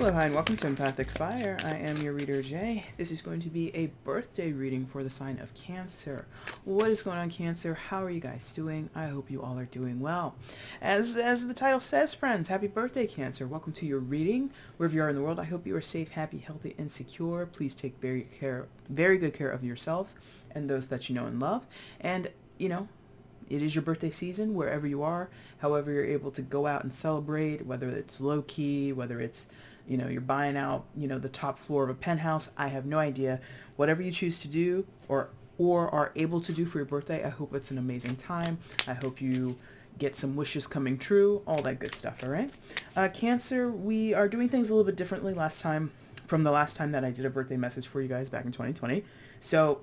Hello, hi, and welcome to Empathic Fire. I am your reader, Jay. This is going to be a birthday reading for the sign of Cancer. What is going on, Cancer? How are you guys doing? I hope you all are doing well. As the title says, friends, happy birthday, Cancer. Welcome to your reading. Wherever you are in the world, I hope you are safe, happy, healthy, and secure. Please take very good care of yourselves and those that you know and love. And, it is your birthday season wherever you are. However you're able to go out and celebrate, whether it's low-key, whether it's, you're buying out, the top floor of a penthouse. I have no idea. Whatever you choose to do or are able to do for your birthday, I hope it's an amazing time. I hope you get some wishes coming true, all that good stuff, all right? Cancer, we are doing things a little bit differently from the last time that I did a birthday message for you guys back in 2020. So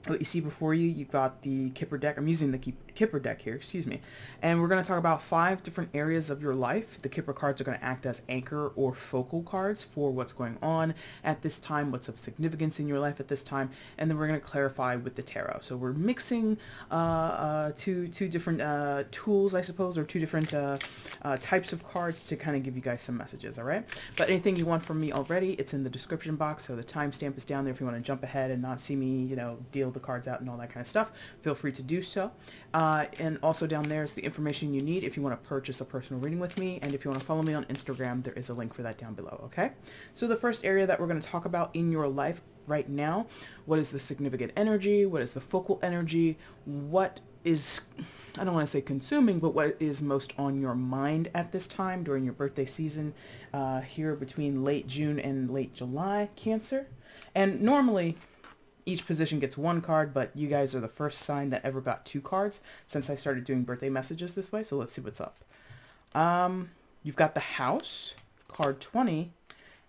what you see before you, you've got the Kipper deck. I'm using the Kipper deck here, excuse me. And we're going to talk about 5 different areas of your life. The Kipper cards are going to act as anchor or focal cards for what's going on at this time, what's of significance in your life at this time, and then we're going to clarify with the tarot. So we're mixing two different tools, I suppose, or 2 different types of cards to kind of give you guys some messages, all right? But anything you want from me already, it's in the description box, so the timestamp is down there if you want to jump ahead and not see me, deal the cards out and all that kind of stuff. Feel free to do so. And also down there is the information you need if you want to purchase a personal reading with me, and if you want to follow me on Instagram, there is a link for that down below, okay? So the first area that we're going to talk about in your life right now, what is the significant energy, what is the focal energy, what is, I don't want to say consuming, but what is most on your mind at this time during your birthday season here between late June and late July, Cancer. And normally each position gets 1 card, but you guys are the first sign that ever got 2 cards since I started doing birthday messages this way. So let's see what's up. You've got the House, card 20,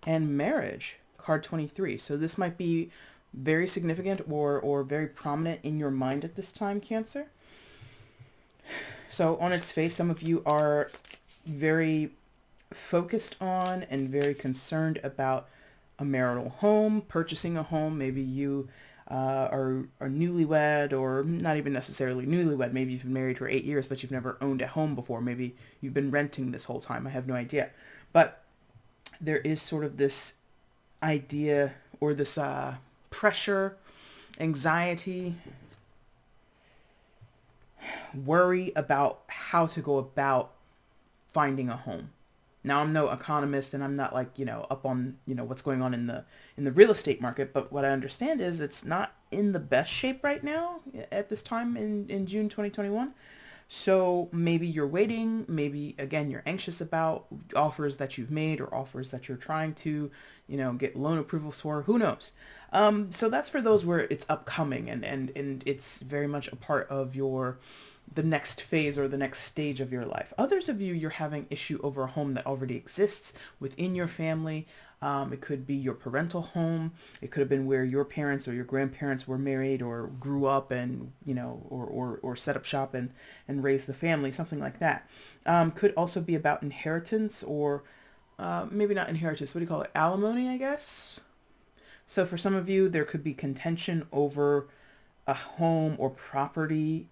and Marriage, card 23. So this might be very significant or very prominent in your mind at this time, Cancer. So on its face, some of you are very focused on and very concerned about a marital home, purchasing a home. Maybe you are newlywed, or not even necessarily newlywed. Maybe you've been married for 8 years, but you've never owned a home before. Maybe you've been renting this whole time. I have no idea. But there is sort of this idea or this pressure, anxiety, worry about how to go about finding a home. Now, I'm no economist, and I'm not like, up on, what's going on in the real estate market. But what I understand is it's not in the best shape right now at this time in June 2021. So maybe you're waiting. Maybe, again, you're anxious about offers that you've made or offers that you're trying to, get loan approvals for. Who knows? So that's for those where it's upcoming and it's very much a part of the next phase or the next stage of your life. Others of you, you're having issue over a home that already exists within your family. It could be your parental home. It could have been where your parents or your grandparents were married or grew up and, or set up shop and raised the family, something like that. Could also be about inheritance or maybe not inheritance. What do you call it? Alimony, I guess. So for some of you, there could be contention over a home or property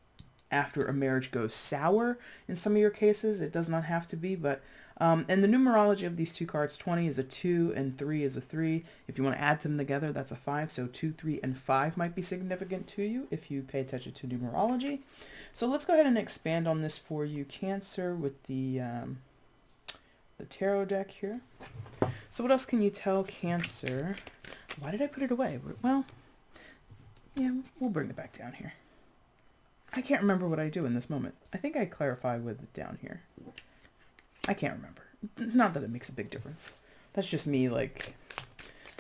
after a marriage goes sour. In some of your cases, it does not have to be, but and the numerology of these 2 cards, 20 is a 2 and 3 is a 3. If you want to add them together, that's a 5. So 2, 3, and 5 might be significant to you if you pay attention to numerology. So let's go ahead and expand on this for you, Cancer, with the tarot deck here. So what else can you tell, Cancer? Why did I put it away? Well, yeah, we'll bring it back down here. I can't remember what I do in this moment. I think I clarify with it down here. I can't remember. Not that it makes a big difference. That's just me, like,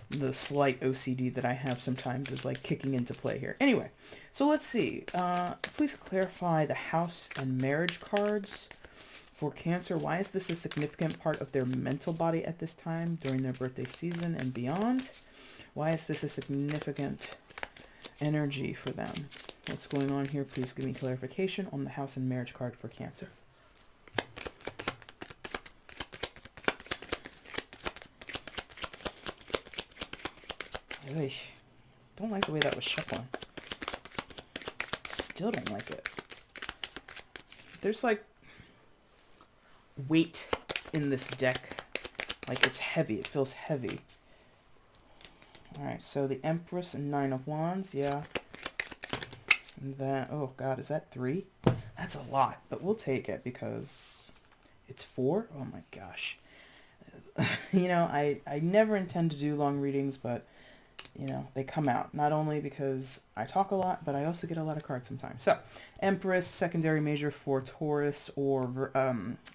the slight OCD that I have sometimes is, like, kicking into play here. Anyway, so let's see. Please clarify the House and Marriage cards for Cancer. Why is this a significant part of their mental body at this time during their birthday season and beyond? Why is this a significant energy for them? What's going on here? Please give me clarification on the House and Marriage card for Cancer. Don't like the way that was shuffling. Still don't like it. There's like weight in this deck Like it's heavy. It feels heavy. All right, so the Empress and Nine of Wands, yeah. And then, oh God, is that 3? That's a lot, but we'll take it because it's 4. Oh my gosh. You know, I never intend to do long readings, but, you know, they come out. Not only because I talk a lot, but I also get a lot of cards sometimes. So, Empress, secondary major for Taurus or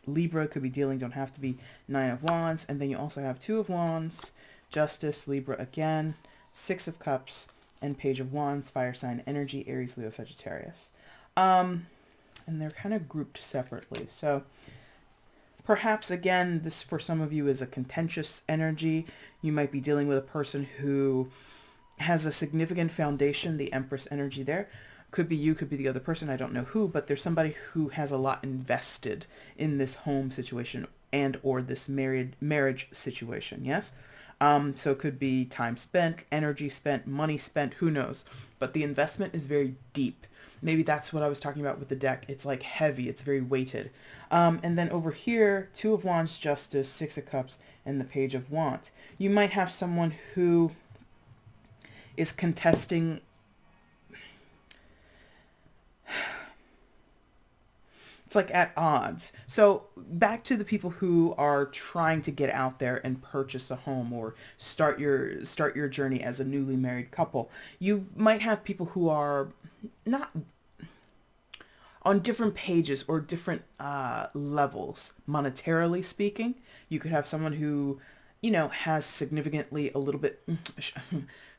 Libra, could be dealing, don't have to be. 9 of Wands. And then you also have 2 of Wands, Justice, Libra again, 6 of Cups, and Page of Wands, fire sign energy, Aries, Leo, Sagittarius. And they're kind of grouped separately. So perhaps, again, this for some of you is a contentious energy. You might be dealing with a person who has a significant foundation, the Empress energy there. Could be you, could be the other person, I don't know who, but there's somebody who has a lot invested in this home situation and or this marriage situation, yes? So it could be time spent, energy spent, money spent, who knows? But the investment is very deep. Maybe that's what I was talking about with the deck. It's like heavy, it's very weighted. And then over here, 2 of Wands, Justice, 6 of Cups, and the Page of Wands. You might have someone who is contesting it's like at odds. So back to the people who are trying to get out there and purchase a home or start your journey as a newly married couple. You might have people who are not on different pages or different levels, monetarily speaking. You could have someone who, you know, has significantly a little bit,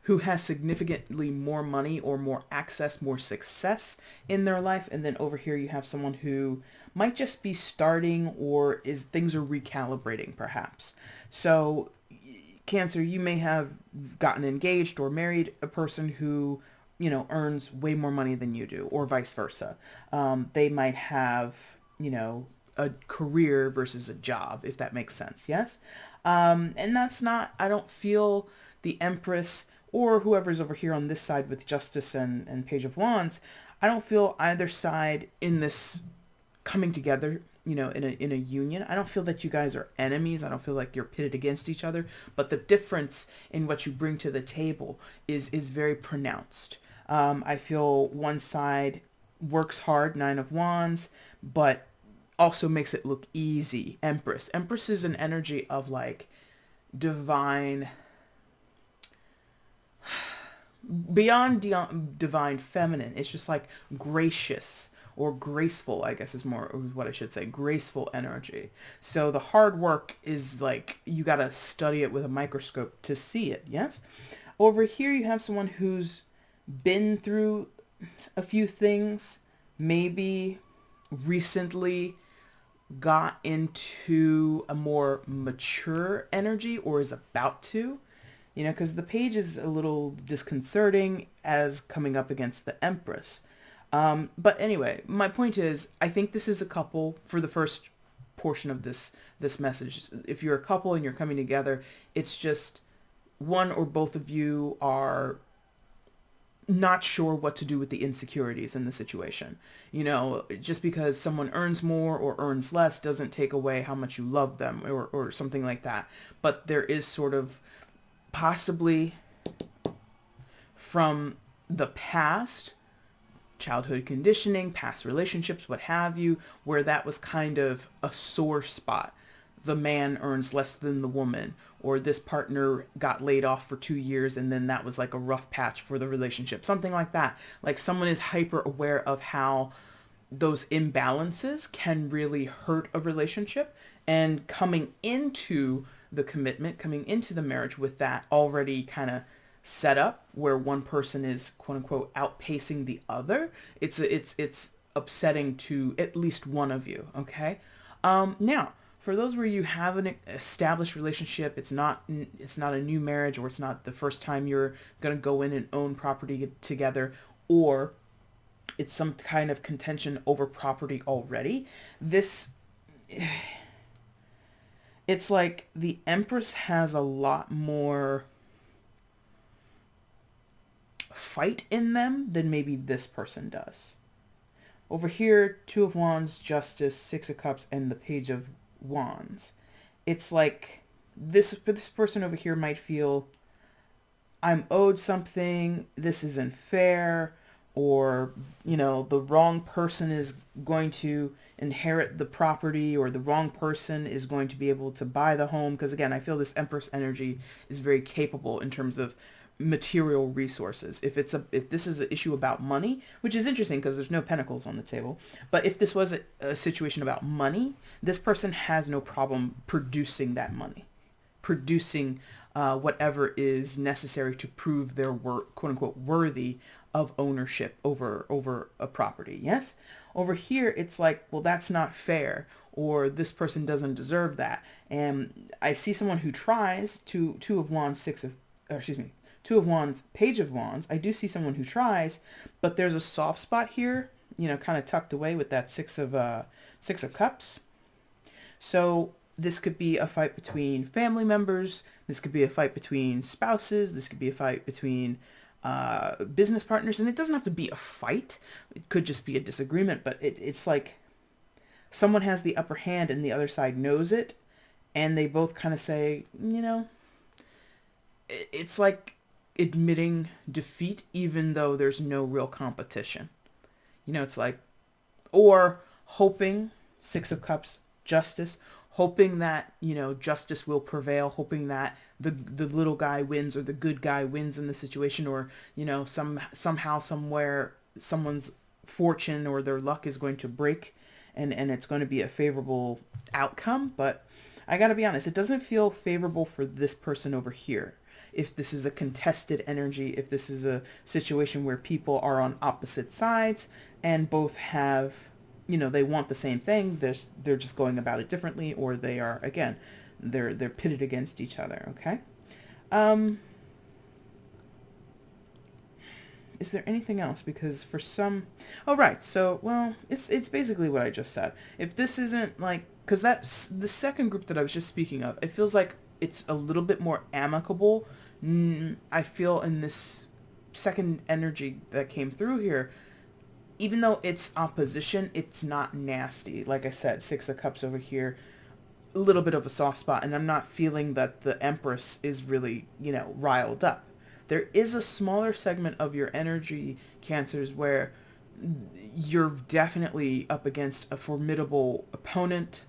who has significantly more money or more access, more success in their life. And then over here you have someone who might just be starting or things are recalibrating perhaps. So Cancer, you may have gotten engaged or married a person who, you know, earns way more money than you do, or vice versa. They might have, you know, a career versus a job, if that makes sense. Yes. And that's not, I don't feel the Empress or whoever's over here on this side with Justice and Page of Wands, I don't feel either side in this coming together, you know, in a union. I don't feel that you guys are enemies. I don't feel like you're pitted against each other. But the difference in what you bring to the table is very pronounced. I feel one side works hard, 9 of Wands, but also makes it look easy, Empress. Empress is an energy of like divine, beyond divine feminine. It's just like gracious or graceful, I guess is more what I should say, graceful energy. So the hard work is like, you got to study it with a microscope to see it. Yes. Over here, you have someone who's been through a few things, maybe recently got into a more mature energy or is about to, you know, because the page is a little disconcerting as coming up against the Empress. But anyway, my point is, I think this is a couple for the first portion of this message. If you're a couple and you're coming together, it's just one or both of you are not sure what to do with the insecurities in the situation. You know, just because someone earns more or earns less doesn't take away how much you love them or something like that. But there is sort of possibly from the past, childhood conditioning, past relationships, what have you, where that was kind of a sore spot. The man earns less than the woman, or this partner got laid off for 2 years and then that was like a rough patch for the relationship. Something like that. Like someone is hyper aware of how those imbalances can really hurt a relationship, and coming into the commitment, coming into the marriage with that already kind of set up where one person is quote unquote outpacing the other, it's upsetting to at least one of you. Okay. Now, for those where you have an established relationship, it's not a new marriage, or it's not the first time you're going to go in and own property together, or it's some kind of contention over property already. It's like the Empress has a lot more fight in them than maybe this person does. Over here, 2 of Wands, Justice, 6 of Cups, and the Page of Wands. It's like this person over here might feel I'm owed something, this isn't fair, or, the wrong person is going to inherit the property, or the wrong person is going to be able to buy the home. Because again, I feel this Empress energy is very capable in terms of material resources. If this is an issue about money, which is interesting because there's no pentacles on the table, but if this was a situation about money, this person has no problem producing that money, producing whatever is necessary to prove their quote unquote worthy of ownership over a property. Yes. Over here, it's like, well, that's not fair, or this person doesn't deserve that. And I see someone who tries two of wands, two of wands, page of wands. I do see someone who tries, but there's a soft spot here, kind of tucked away with that six of cups. So this could be a fight between family members. This could be a fight between spouses. This could be a fight between business partners. And it doesn't have to be a fight. It could just be a disagreement. But it's like someone has the upper hand and the other side knows it. And they both kind of say, it's like admitting defeat even though there's no real competition. It's like, or hoping, Six of Cups, justice, hoping that, justice will prevail, hoping that the little guy wins or the good guy wins in the situation, or, somehow, somewhere, someone's fortune or their luck is going to break and it's going to be a favorable outcome. But I got to be honest, it doesn't feel favorable for this person over here. If this is a contested energy, if this is a situation where people are on opposite sides and both have, they want the same thing, they're just going about it differently, or they are, again, they're pitted against each other, okay? Is there anything else? Because for some, oh, right, so, well, it's basically what I just said. If this isn't like, because that's the second group that I was just speaking of, it feels like it's a little bit more amicable. I feel in this second energy that came through here, even though it's opposition, it's not nasty. Like I said, Six of Cups over here, a little bit of a soft spot, and I'm not feeling that the Empress is really, riled up. There is a smaller segment of your energy, Cancers, where you're definitely up against a formidable opponent.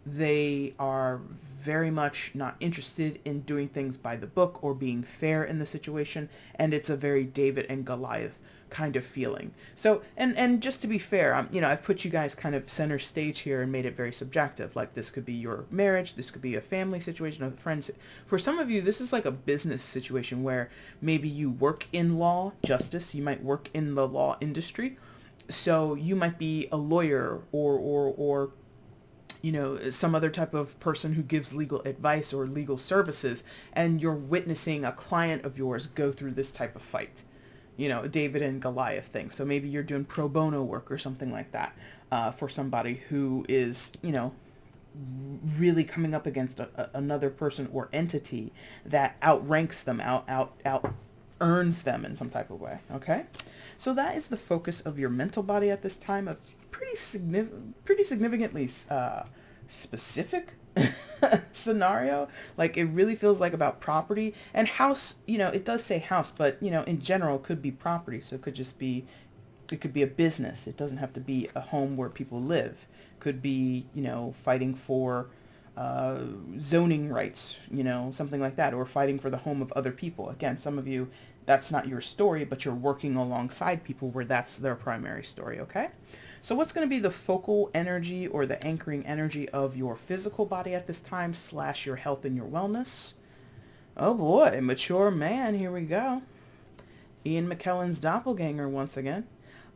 They are very much not interested in doing things by the book or being fair in the situation, and it's a very David and Goliath kind of feeling. So, and just to be fair, I've put you guys kind of center stage here and made it very subjective. Like, this could be your marriage, this could be a family situation, of friends. For some of you, this is like a business situation where maybe you work in law, justice, you might work in the law industry. So you might be a lawyer or some other type of person who gives legal advice or legal services, and you're witnessing a client of yours go through this type of fight, David and Goliath thing. So maybe you're doing pro bono work or something like that for somebody who is, really coming up against another person or entity that outranks them, out earns them in some type of way. Okay, so that is the focus of your mental body at this time, of pretty significantly specific scenario. Like, it really feels like about property and house. It does say house, but in general, it could be property. So it could be a business. It doesn't have to be a home where people live. Could be fighting for zoning rights, something like that, or fighting for the home of other people. Again, some of you, that's not your story, but you're working alongside people where that's their primary story. Okay. So what's going to be the focal energy or the anchoring energy of your physical body at this time / your health and your wellness? Oh boy, mature man, here we go. Ian McKellen's doppelganger once again.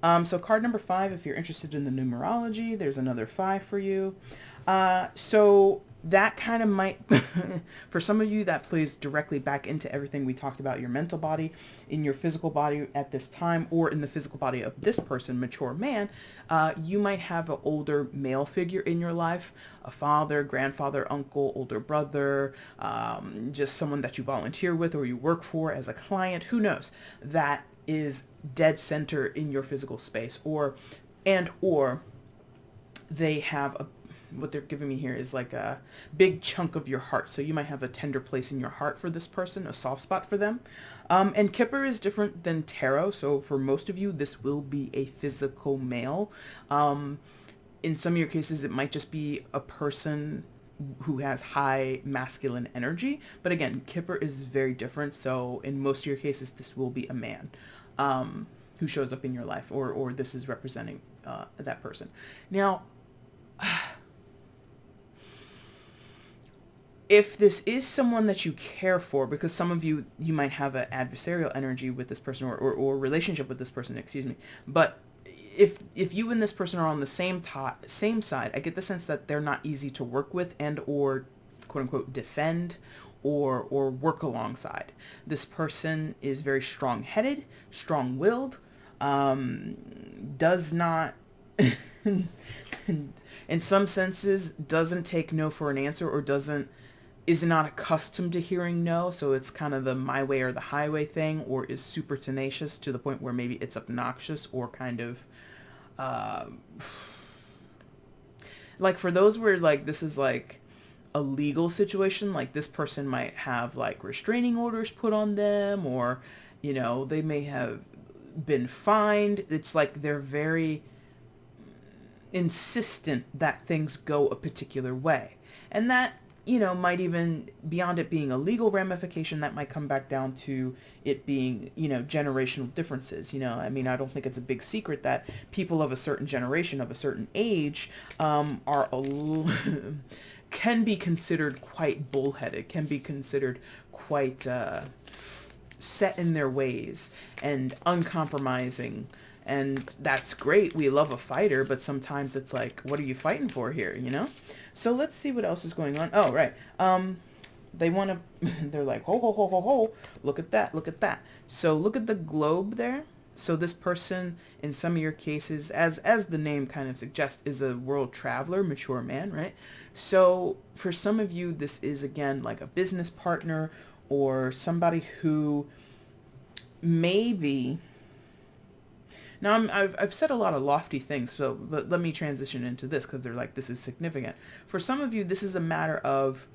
So card number 5, if you're interested in the numerology, there's another 5 for you. So that kind of might, for some of you, that plays directly back into everything we talked about, your mental body, in your physical body at this time, or in the physical body of this person, mature man. You might have an older male figure in your life, a father, grandfather, uncle, older brother, just someone that you volunteer with or you work for as a client, who knows, that is dead center in your physical space, or they have what they're giving me here is like a big chunk of your heart. So you might have a tender place in your heart for this person, a soft spot for them. And Kipper is different than tarot. So for most of you, this will be a physical male. In some of your cases, it might just be a person who has high masculine energy. But again, Kipper is very different. So in most of your cases, this will be a man who shows up in your life, or this is representing that person. Now, if this is someone that you care for, because some of you might have an adversarial energy with this person, or relationship with this person, excuse me. But if you and this person are on the same side, I get the sense that they're not easy to work with and or quote unquote defend or work alongside. This person is very strong-headed, strong-willed, does not in some senses doesn't take no for an answer, or is not accustomed to hearing no. So it's kind of the my way or the highway thing, or is super tenacious to the point where maybe it's obnoxious, or kind of like for those where like this is like a legal situation, like this person might have like restraining orders put on them, or they may have been fined. It's like they're very insistent that things go a particular way, and that might even, beyond it being a legal ramification, that might come back down to it being, generational differences. I mean, I don't think it's a big secret that people of a certain generation, of a certain age, can be considered quite bullheaded, can be considered quite set in their ways and uncompromising. And that's great. We love a fighter, but sometimes it's like, what are you fighting for here, So let's see what else is going on. Oh, right. They want to, they're like, ho, ho, ho, ho, ho. Look at that. Look at that. So look at the globe there. So this person, in some of your cases, as the name kind of suggests, is a world traveler, mature man, right? So for some of you, this is, again, like a business partner or somebody who maybe... Now, I've said a lot of lofty things, but let me transition into this, because they're like, this is significant. For some of you, this is a matter of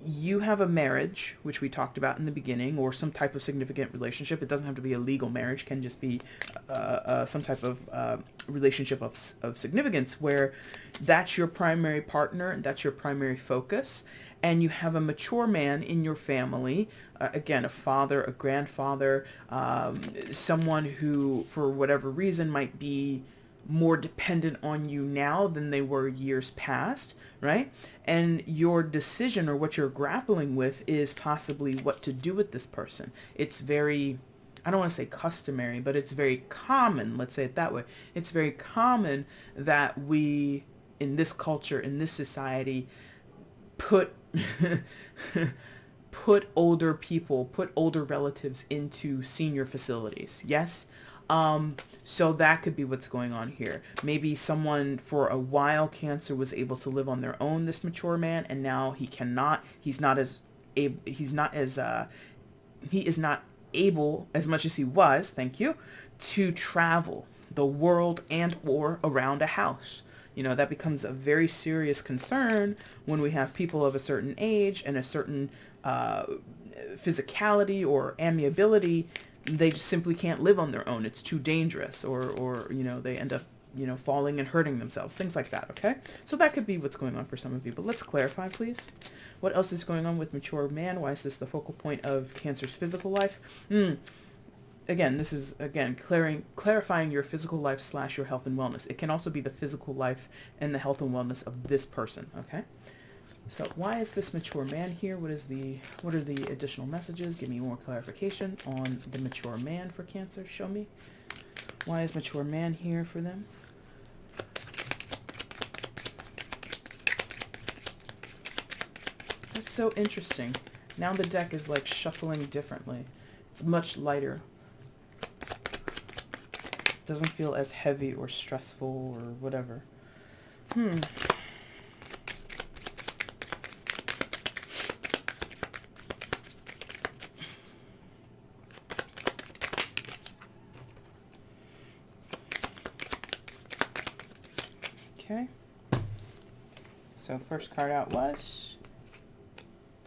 you have a marriage, which we talked about in the beginning, or some type of significant relationship. It doesn't have to be a legal marriage. It can just be some type of relationship of significance, where that's your primary partner, that's your primary focus, and you have a mature man in your family, again, a father, a grandfather, someone who, for whatever reason, might be more dependent on you now than they were years past, right? And your decision, or what you're grappling with, is possibly what to do with this person. It's very, I don't want to say customary, but it's very common, let's say it that way. It's very common that we, in this culture, in this society, put older people, put older relatives into senior facilities. Yes? So that could be what's going on here. Maybe someone, for a while, Cancer, was able to live on their own, this mature man, and now he cannot. He is not able, as much as he was, thank you, to travel the world and or around a house. That becomes a very serious concern when we have people of a certain age and a certain physicality or amiability. They just simply can't live on their own. It's too dangerous, or they end up, falling and hurting themselves, things like that, okay? So that could be what's going on for some of you, but let's clarify, please. What else is going on with mature man? Why is this the focal point of Cancer's physical life? Again, this is, clarifying your physical life / your health and wellness. It can also be the physical life and the health and wellness of this person, okay? So why is this mature man here? What are the additional messages? Give me more clarification on the mature man for Cancer. Show me. Why is mature man here for them? That's so interesting. Now the deck is like shuffling differently. It's much lighter. Doesn't feel as heavy or stressful or whatever. Okay. So first card out was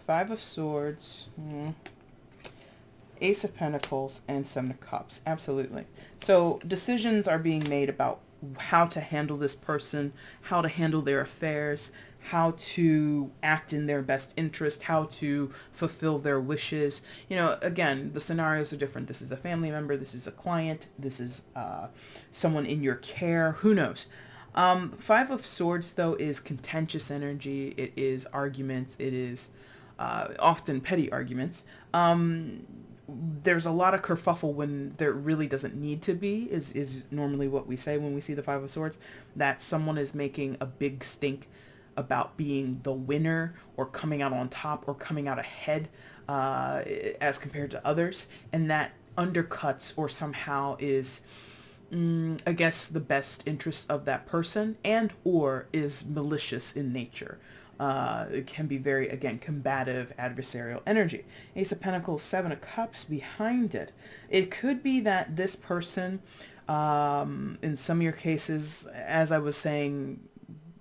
Five of Swords, Ace of Pentacles, and Seven of Cups. Absolutely. So decisions are being made about how to handle this person, how to handle their affairs, how to act in their best interest, how to fulfill their wishes. You know, again, the scenarios are different. This is a family member, this is a client, this is someone in your care, who knows. Five of Swords, though, is contentious energy. It is arguments. It is often petty arguments. There's a lot of kerfuffle when there really doesn't need to be, is normally what we say when we see the Five of Swords, that someone is making a big stink about being the winner or coming out on top or coming out ahead as compared to others, and that undercuts or somehow is against the best interest of that person and or is malicious in nature. It can be very, again, combative, adversarial energy. Ace of Pentacles, Seven of Cups behind it. It could be that this person, in some of your cases, as I was saying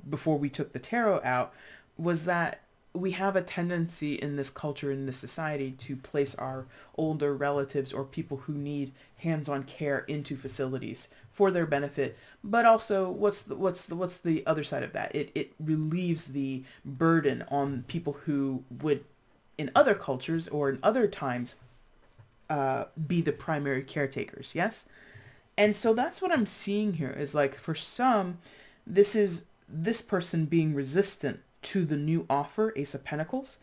before we took the tarot out, was that we have a tendency in this culture, in this society, to place our older relatives or people who need hands-on care into facilities for their benefit. But also, what's the other side of that? It relieves the burden on people who would, in other cultures or in other times, be the primary caretakers. Yes, and so that's what I'm seeing here. Is like, for some, this is this person being resistant to the new offer, Ace of Pentacles,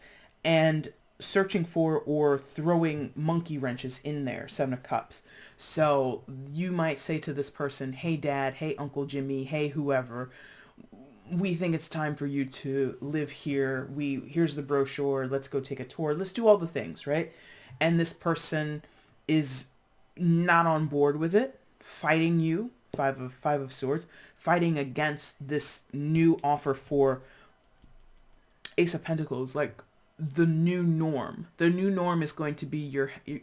and searching for or throwing monkey wrenches in there, Seven of Cups. So you might say to this person, hey dad, hey Uncle Jimmy, hey whoever, we think it's time for you to live here. Here's the brochure, let's go take a tour, let's do all the things, right? And this person is not on board with it, fighting you, Five of Swords, fighting against this new offer for Ace of Pentacles, like the new norm. The new norm is going to be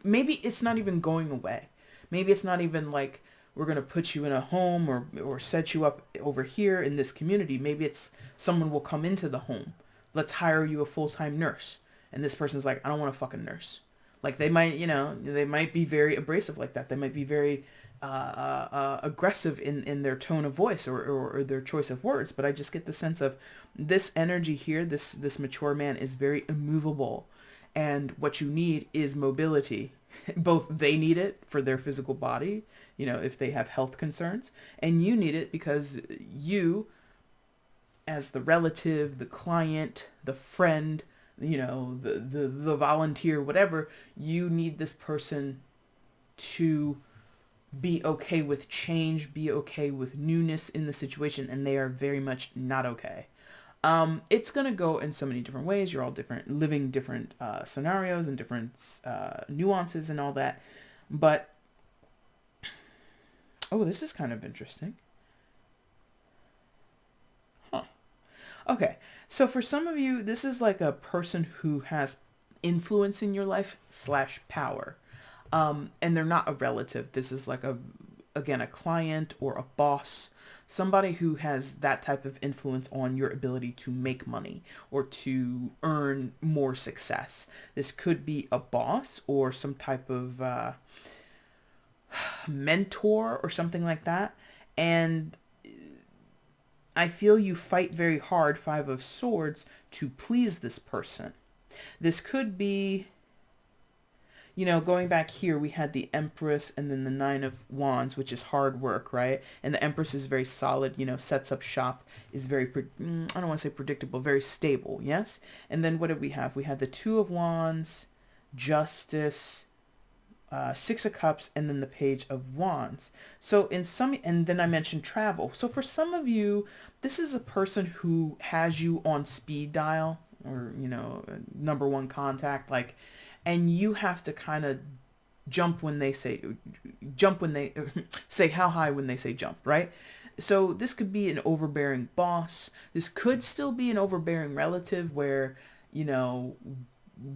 maybe it's not even going away. Maybe it's not even like we're going to put you in a home or set you up over here in this community. Maybe it's someone will come into the home. Let's hire you a full-time nurse. And this person's like, I don't want a fucking nurse. Like they might be very abrasive like that. They might be very aggressive in their tone of voice or their choice of words. But I just get the sense of this energy here, this mature man is very immovable. And what you need is mobility. Both they need it for their physical body, if they have health concerns, and you need it because you, as the relative, the client, the friend, the volunteer, whatever, you need this person to be okay with change, be okay with newness in the situation, and they are very much not okay. It's going to go in so many different ways. You're all different, living different scenarios and different nuances and all that. But, oh, this is kind of interesting. Huh. Okay, so for some of you, this is like a person who has influence in your life / power. And they're not a relative. This is like a client or a boss, somebody who has that type of influence on your ability to make money or to earn more success. This could be a boss or some type of mentor or something like that. And I feel you fight very hard, Five of Swords, to please this person. This could be, going back here, we had the Empress and then the Nine of Wands, which is hard work, right? And the Empress is very solid, sets up shop, is very, I don't want to say predictable, very stable, yes? And then what did we have? We had the Two of Wands, Justice, Six of Cups, and then the Page of Wands. So and then I mentioned travel. So for some of you, this is a person who has you on speed dial or, number one contact, like, and you have to kind of jump when they say say how high when they say jump, right? So this could be an overbearing boss. This could still be an overbearing relative where,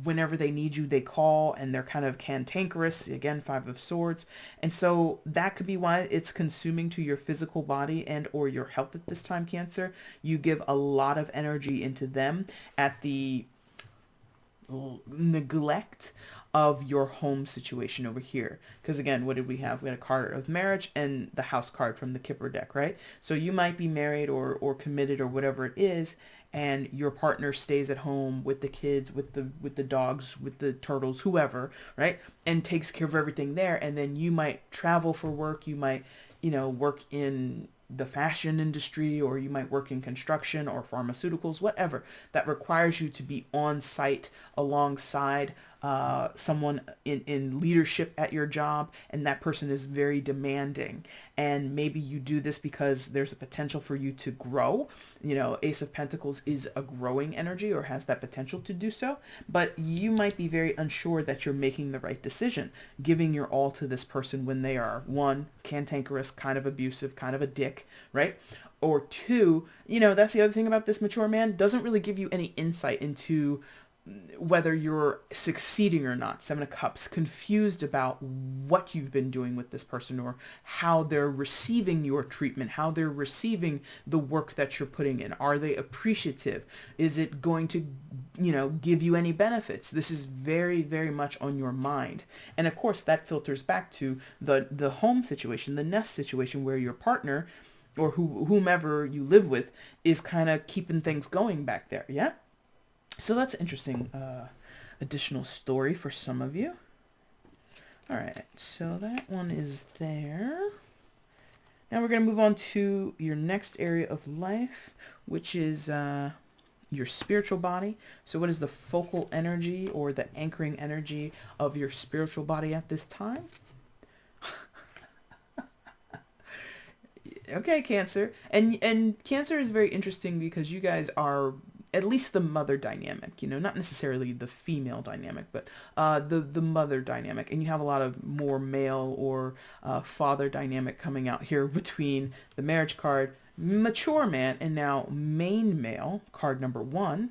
whenever they need you, they call, and they're kind of cantankerous. Again, Five of Swords. And so that could be why it's consuming to your physical body and or your health at this time, Cancer. You give a lot of energy into them at the neglect of your home situation over here. Because again, what did we have? We had a card of marriage and the house card from the Kipper deck, right? So you might be married or committed or whatever it is, and your partner stays at home with the kids, with the dogs, with the turtles, whoever, right? And takes care of everything there. And then you might travel for work. You might, work in the fashion industry, or you might work in construction or pharmaceuticals, whatever, that requires you to be on site alongside someone in leadership at your job, and that person is very demanding. And maybe you do this because there's a potential for you to grow. Ace of Pentacles is a growing energy, or has that potential to do so, but you might be very unsure that you're making the right decision, giving your all to this person when they are, one, cantankerous, kind of abusive, kind of a dick, right? Or two, that's the other thing about this mature man, doesn't really give you any insight into whether you're succeeding or not. Seven of Cups, confused about what you've been doing with this person, or how they're receiving your treatment, how they're receiving the work that you're putting in. Are they appreciative? Is it going to, give you any benefits? This is very, very much on your mind. And of course, that filters back to the home situation, the nest situation, where your partner or whomever you live with is kind of keeping things going back there. Yeah. So that's an interesting additional story for some of you. All right, so that one is there. Now we're going to move on to your next area of life, which is your spiritual body. So what is the focal energy or the anchoring energy of your spiritual body at this time? Okay, Cancer. And Cancer is very interesting because you guys are at least the mother dynamic, not necessarily the female dynamic, but the mother dynamic. And you have a lot of more male or father dynamic coming out here between the marriage card, mature man, and now main male, card number 1.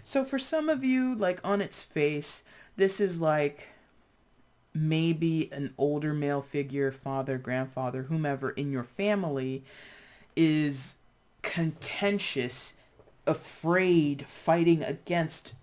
So for some of you, like on its face, this is like maybe an older male figure, father, grandfather, whomever in your family is contentious, afraid, fighting against,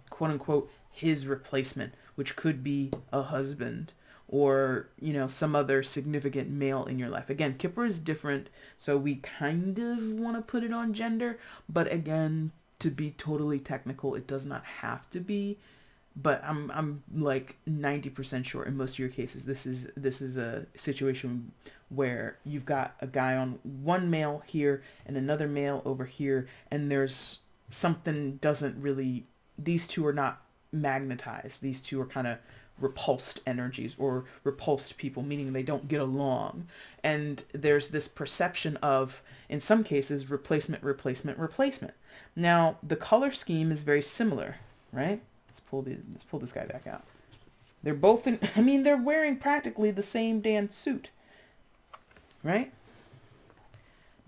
quote unquote, his replacement, which could be a husband or, some other significant male in your life. Again, Kipper is different, so we kind of want to put it on gender, but again, to be totally technical, it does not have to be. But I'm like 90% sure in most of your cases, this is a situation where you've got a guy on one male here and another male over here, and there's something doesn't really, these two are not magnetized. These two are kind of repulsed energies or repulsed people, meaning they don't get along. And there's this perception of, in some cases, replacement. Now, the color scheme is very similar, right? Let's pull this guy back out. They're both they're wearing practically the same damn suit, right?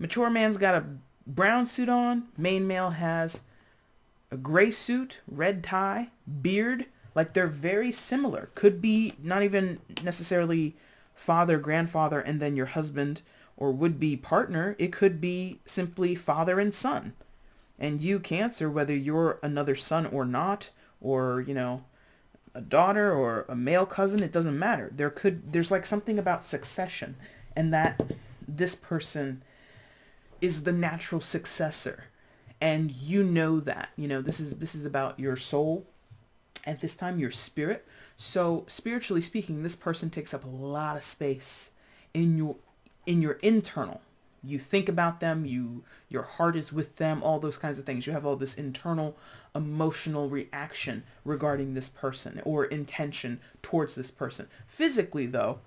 Mature man's got a brown suit on. Main male has a gray suit, red tie, beard. Like, they're very similar. Could be not even necessarily father, grandfather, and then your husband or would-be partner. It could be simply father and son. And you, Cancer, whether you're another son or not, or, a daughter or a male cousin, it doesn't matter. There's like something about succession, and that this person is the natural successor. And that, this is about your soul at this time, your spirit. So spiritually speaking, this person takes up a lot of space in your internal. You think about them, your heart is with them, all those kinds of things. You have all this internal emotional reaction regarding this person or intention towards this person. Physically, though,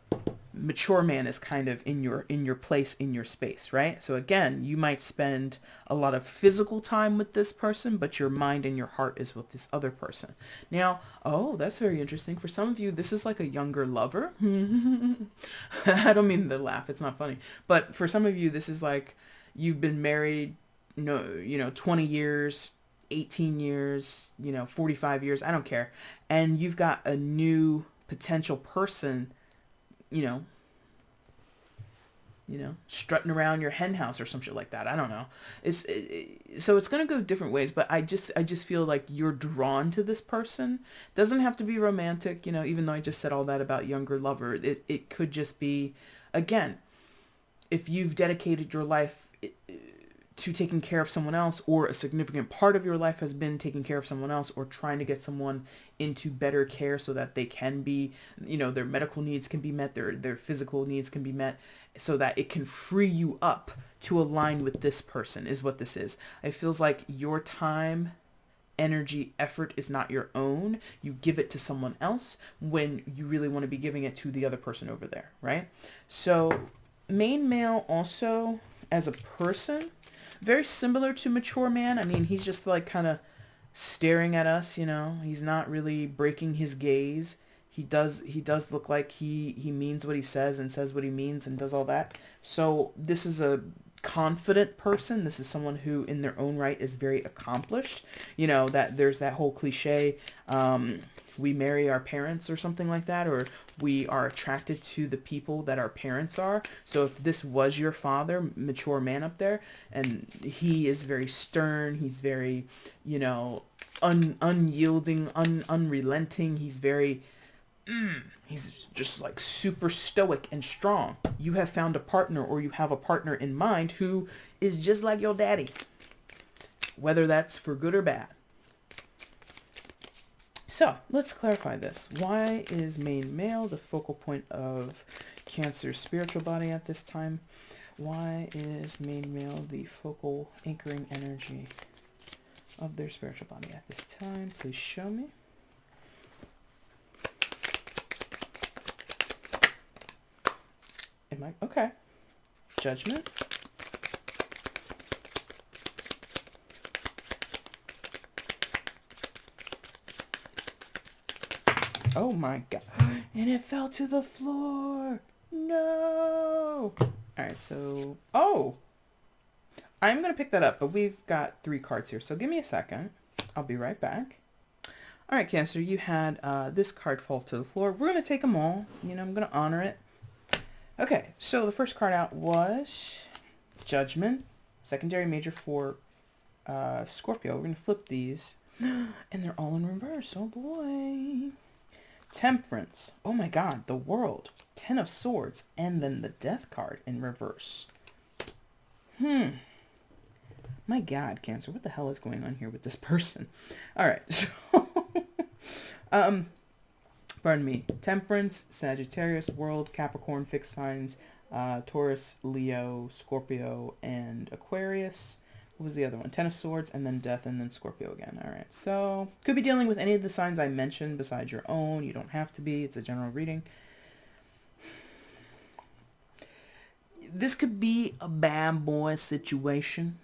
mature man is kind of in your place, in your space, right? So again, you might spend a lot of physical time with this person, but your mind and your heart is with this other person. Now, that's very interesting. For some of you, this is like a younger lover. I don't mean to laugh. It's not funny. But for some of you, this is like you've been married no, 20 years, 18 years, 45 years, I don't care. And you've got a new potential person, you know, strutting around your hen house or some shit like that. I don't know. So it's going to go different ways, but I just feel like you're drawn to this person. Doesn't have to be romantic, even though I just said all that about younger lover. It could just be, again, if you've dedicated your life to taking care of someone else, or a significant part of your life has been taking care of someone else, or trying to get someone into better care so that they can be, their medical needs can be met, their physical needs can be met, so that it can free you up to align with this person, is what this is. It feels like your time, energy, effort is not your own. You give it to someone else when you really want to be giving it to the other person over there, right? So main male also, as a person, very similar to mature man. I mean, he's just like kind of staring at us, He's not really breaking his gaze. He does look like he means what he says and says what he means and does all that. So this is a confident person. This is someone who in their own right is very accomplished. That there's that whole cliche, we marry our parents or something like that, or we are attracted to the people that our parents are. So if this was your father, mature man up there, and he is very stern, he's very, unyielding, unrelenting, he's very, he's just like super stoic and strong. You have found a partner, or you have a partner in mind who is just like your daddy, whether that's for good or bad. So let's clarify this. Why is main male the focal point of Cancer's spiritual body at this time? Why is main male the focal anchoring energy of their spiritual body at this time? Please show me. Okay. Judgment. Oh my God. And it fell to the floor. No. Alright, so... Oh! I'm going to pick that up, but we've got 3 cards here. So give me a second. I'll be right back. Alright, Cancer, you had this card fall to the floor. We're going to take them all. I'm going to honor it. Okay, so the first card out was Judgment. Secondary major for Scorpio. We're going to flip these. And they're all in reverse. Oh boy. Temperance. Oh my God, the World. 10 of Swords. And then the Death card in reverse. My God, Cancer, what the hell is going on here with this person? All right, so, pardon me. Temperance, Sagittarius, World, Capricorn, fixed signs, Taurus, Leo, Scorpio, and Aquarius. What was the other one? 10 of Swords, and then Death, and then Scorpio again. All right, so could be dealing with any of the signs I mentioned besides your own. You don't have to be. It's a general reading. This could be a bad boy situation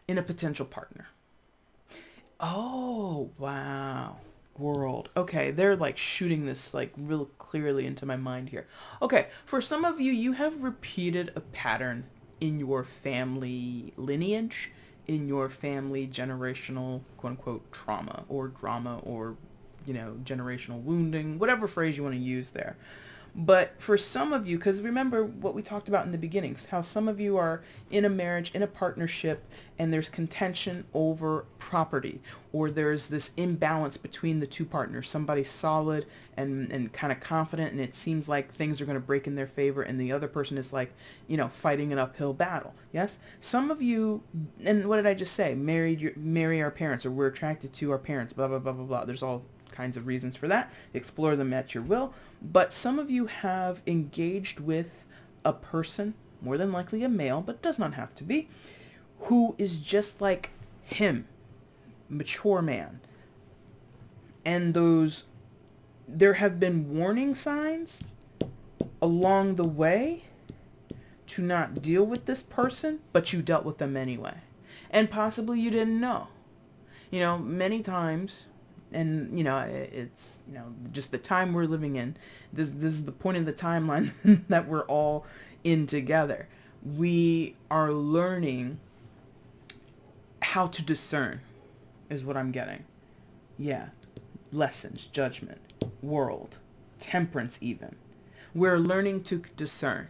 in a potential partner. Oh, wow. World. Okay, they're like shooting this like real clearly into my mind here. Okay, for some of you, you have repeated a pattern in your family lineage, in your family generational quote-unquote trauma or drama, or generational wounding, whatever phrase you want to use there. But for some of you, because remember what we talked about in the beginnings, how some of you are in a marriage, in a partnership, and there's contention over property, or there's this imbalance between the two partners. Somebody's solid and kind of confident, and it seems like things are going to break in their favor, and the other person is like, fighting an uphill battle. Yes? Some of you, and what did I just say? Marry our parents, or we're attracted to our parents, blah, blah, blah, blah, blah. There's all kinds of reasons for that. Explore them at your will. But some of you have engaged with a person, more than likely a male, but does not have to be, who is just like him, mature man. And there have been warning signs along the way to not deal with this person, but you dealt with them anyway. And possibly you didn't know. Many times, and it's just the time we're living in, this is the point in the timeline that we're all in together. We are learning how to discern is what I'm getting. Yeah. Lessons, judgment, world, temperance even. We're learning to discern.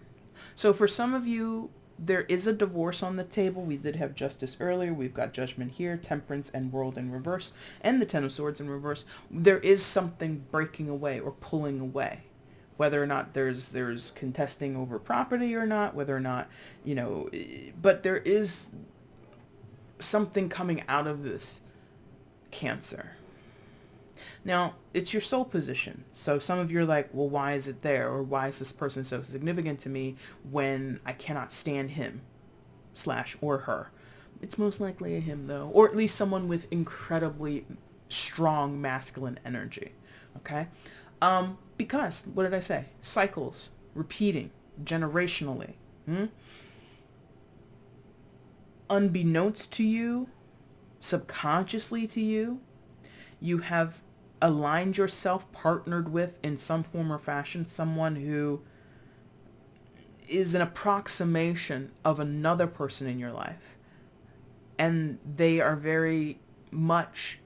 So for some of you, there is a divorce on the table. We did have justice earlier. We've got judgment here, temperance and world in reverse, and the Ten of Swords in reverse. There is something breaking away or pulling away. Whether or not there's contesting over property or not, whether or not, but there is something coming out of this, Cancer. Now, it's your soul position. So some of you are like, well, why is it there? Or why is this person so significant to me when I cannot stand him / or her? It's most likely a him, though. Or at least someone with incredibly strong masculine energy. Okay? Because, what did I say? Cycles, repeating, generationally. Unbeknownst to you, subconsciously to you, you have aligned yourself, partnered with in some form or fashion, someone who is an approximation of another person in your life. And they are very much,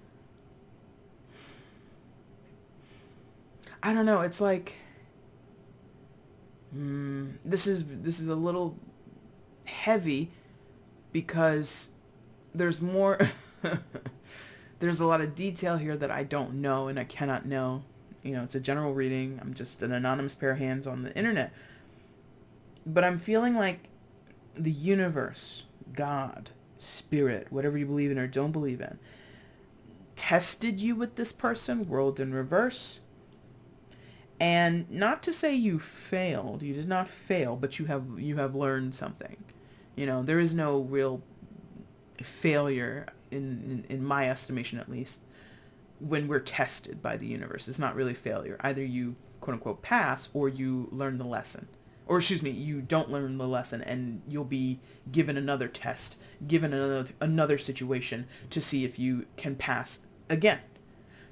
I don't know, it's like, this is a little heavy because there's more, there's a lot of detail here that I don't know and I cannot know. It's a general reading. I'm just an anonymous pair of hands on the internet. But I'm feeling like the universe, God, spirit, whatever you believe in or don't believe in, tested you with this person, world in reverse. And not to say you failed. You did not fail, but you have learned something. There is no real failure in my estimation, at least, when we're tested by the universe. It's not really failure. Either you quote unquote pass or you learn the lesson. Or you don't learn the lesson and you'll be given another test, given another situation to see if you can pass again.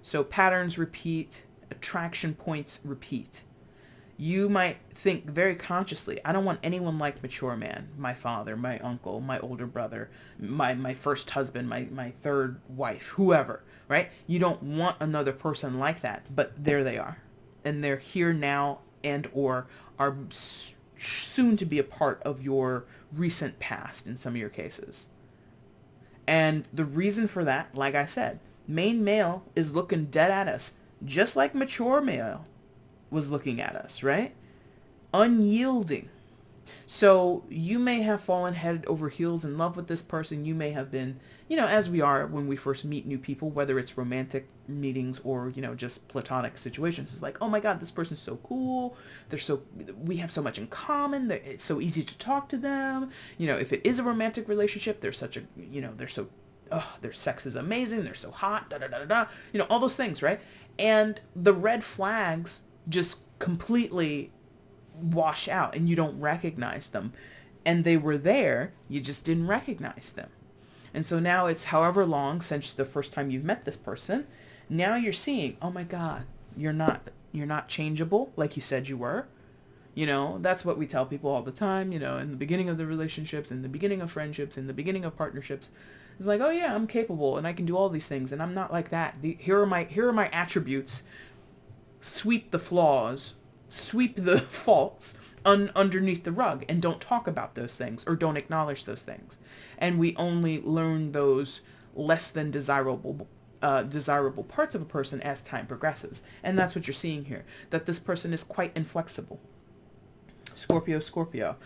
So patterns repeat, attraction points repeat. You might think very consciously, I don't want anyone like mature man, my father, my uncle, my older brother, my first husband, my third wife, whoever, right? You don't want another person like that, but there they are. And they're here now and or are soon to be a part of your recent past in some of your cases. And the reason for that, like I said, main male is looking dead at us, just like mature male was looking at us, right? Unyielding. So you may have fallen head over heels in love with this person. You may have been, as we are when we first meet new people, whether it's romantic meetings or, just platonic situations. It's like, oh my God, this person's so cool. We have so much in common. It's so easy to talk to them. If it is a romantic relationship, their sex is amazing. They're so hot, da da da da da. All those things, right? And the red flags just completely wash out and you don't recognize them. And they were there, you just didn't recognize them. And so now it's however long since the first time you've met this person. Now you're seeing, oh my God, you're not changeable like you said you were. That's what we tell people all the time, in the beginning of the relationships, in the beginning of friendships, in the beginning of partnerships. It's like, oh yeah, I'm capable and I can do all these things and I'm not like that. Here are my attributes. Sweep the flaws, sweep the faults underneath the rug and don't talk about those things or don't acknowledge those things. And we only learn those less than desirable parts of a person as time progresses. And that's what you're seeing here, that this person is quite inflexible. Scorpio,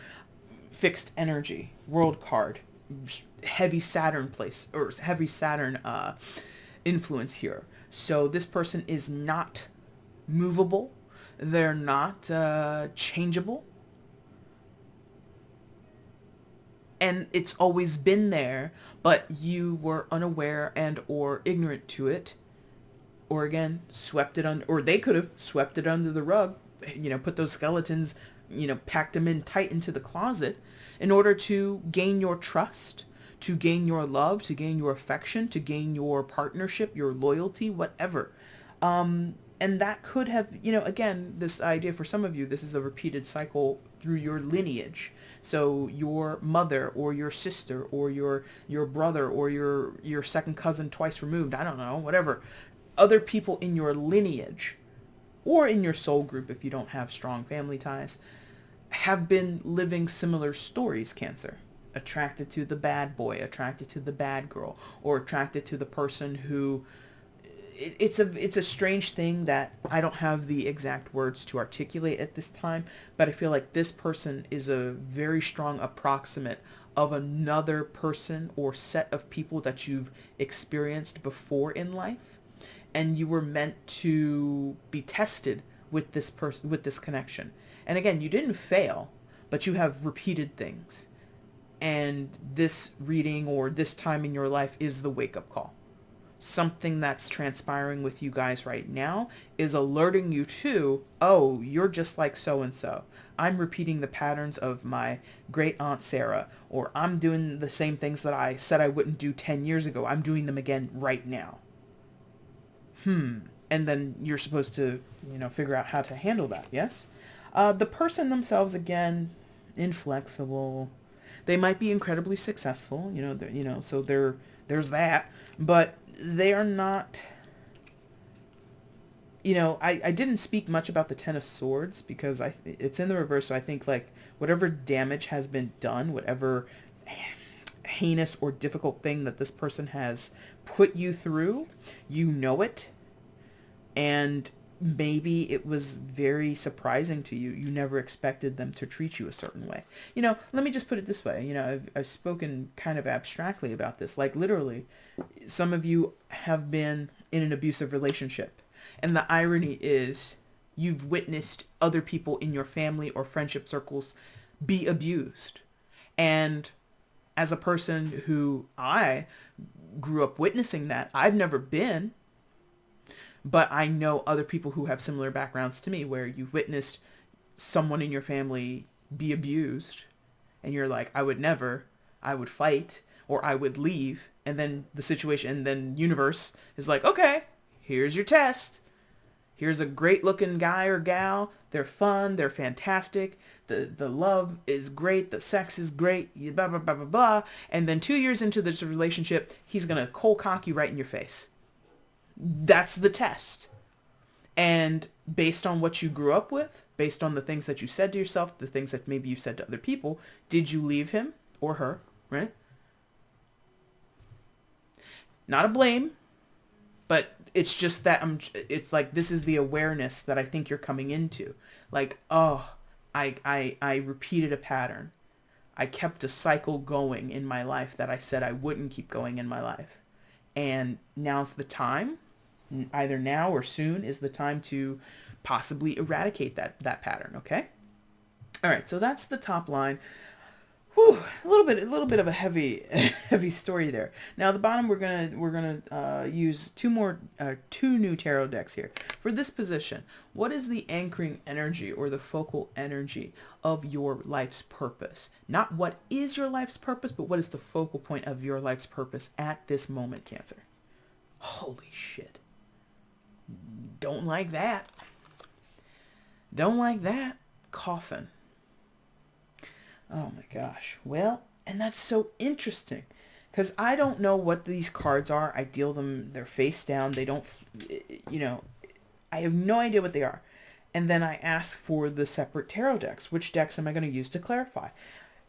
fixed energy, world card, heavy Saturn influence here. So this person is not movable. They're not changeable. And it's always been there, but you were unaware and or ignorant to it. Or again, swept it under, or they could have swept it under the rug, put those skeletons, packed them in tight into the closet in order to gain your trust, to gain your love, to gain your affection, to gain your partnership, your loyalty, whatever. And that could have, again, this idea for some of you, this is a repeated cycle through your lineage. So your mother or your sister or your brother or your second cousin twice removed, I don't know, whatever, other people in your lineage or in your soul group if you don't have strong family ties, have been living similar stories, Cancer. Attracted to the bad boy, attracted to the bad girl, or attracted to the person who it's a strange thing that I don't have the exact words to articulate at this time, but I feel like this person is a very strong approximate of another person or set of people that you've experienced before in life, and you were meant to be tested with this person, with this connection. And again, you didn't fail, but you have repeated things. And this reading or this time in your life is the wake-up call. Something that's transpiring with you guys right now is alerting you to, oh, you're just like so-and-so. I'm repeating the patterns of my great aunt Sarah, or I'm doing the same things that I said I wouldn't do 10 years ago. I'm doing them again right now. And then you're supposed to, figure out how to handle that. Yes. The person themselves, again, inflexible. They might be incredibly successful, so there's that, but they are not, I didn't speak much about the Ten of Swords because it's in the reverse. So I think like whatever damage has been done, whatever heinous or difficult thing that this person has put you through, you know it. And maybe it was very surprising to you. You never expected them to treat you a certain way. Let me just put it this way. I've spoken kind of abstractly about this. Like literally, some of you have been in an abusive relationship. And the irony is you've witnessed other people in your family or friendship circles be abused. And as a person who I grew up witnessing that, I've never been, but I know other people who have similar backgrounds to me where you've witnessed someone in your family be abused and you're like, I would never, I would fight or I would leave. And then the situation, and then universe is like, okay, here's your test. Here's a great looking guy or gal. They're fun. They're fantastic. The love is great. The sex is great. Blah, blah, blah, blah, blah. And then 2 years into this relationship, he's going to cold cock you right in your face. That's the test. And based on what you grew up with, based on the things that you said to yourself, the things that maybe you said to other people, did you leave him or her, right? Not a blame, but it's just that it's like, this is the awareness that I think you're coming into. Like, oh, I repeated a pattern. I kept a cycle going in my life that I said I wouldn't keep going in my life. And now's the time, either now or soon is the time to possibly eradicate that pattern. Okay. All right. So that's the top line. Whew, a little bit of a heavy story there. Now the bottom, we're gonna use two new tarot decks here for this position. What is the anchoring energy or the focal energy of your life's purpose? Not what is your life's purpose, but what is the focal point of your life's purpose at this moment, Cancer? Holy shit! Don't like that. Don't like that. Coffin. Oh my gosh. Well, and that's so interesting because I don't know what these cards are. I deal them, they're face down. They don't, I have no idea what they are. And then I ask for the separate tarot decks. Which decks am I going to use to clarify?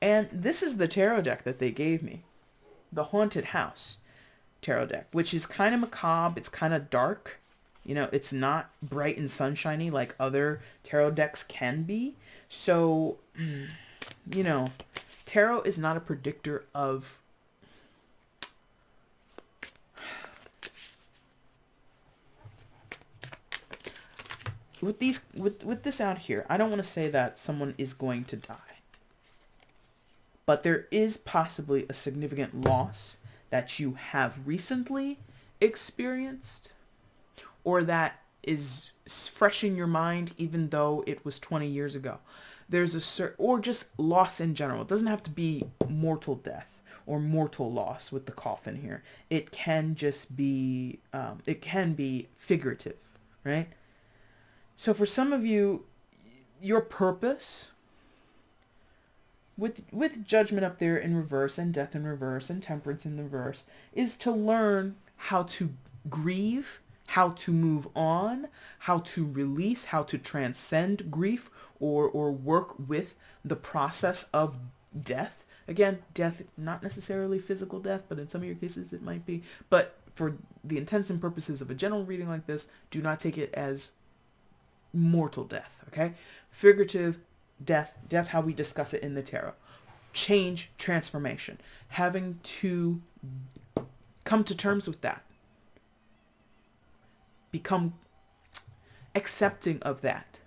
And this is the tarot deck that they gave me. The Haunted House tarot deck, which is kind of macabre. It's kind of dark. It's not bright and sunshiny like other tarot decks can be. So... tarot is not a predictor of with this out here. I don't want to say that someone is going to die, but there is possibly a significant loss that you have recently experienced or that is fresh in your mind even though it was 20 years ago. There's or just loss in general. It doesn't have to be mortal death or mortal loss with the coffin here. It can just be, it can be figurative, right? So for some of you, your purpose, with judgment up there in reverse and death in reverse and temperance in the reverse, is to learn how to grieve, how to move on, how to release, how to transcend grief, or work with the process of death. Again, death, not necessarily physical death, but in some of your cases it might be. But for the intents and purposes of a general reading like this, do not take it as mortal death, okay? Figurative death, how we discuss it in the tarot. Change, transformation. Having to come to terms with that. Become accepting of that.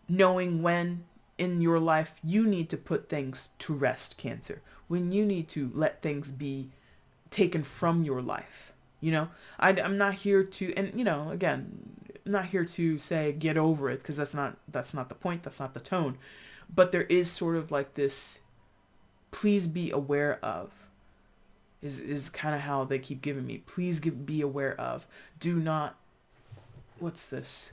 Knowing when in your life you need to put things to rest, Cancer. When you need to let things be taken from your life. You know, I'm not here to, and you know, again, I'm not here to say get over it, because that's not the point, that's not the tone. But there is sort of like this, please be aware of, is kind of how they keep giving me. Please be aware of. Do not, what's this?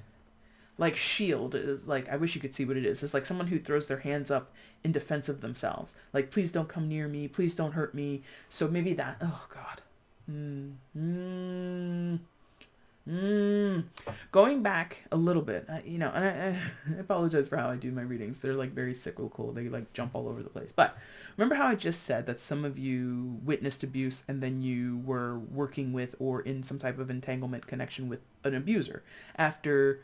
Like shield is like, I wish you could see what it is. It's like someone who throws their hands up in defense of themselves. Like, please don't come near me. Please don't hurt me. So maybe that, oh God. Going back a little bit, you know, and I apologize for how I do my readings. They're like very cyclical. They like jump all over the place. But remember how I just said that some of you witnessed abuse and then you were working with or in some type of entanglement connection with an abuser after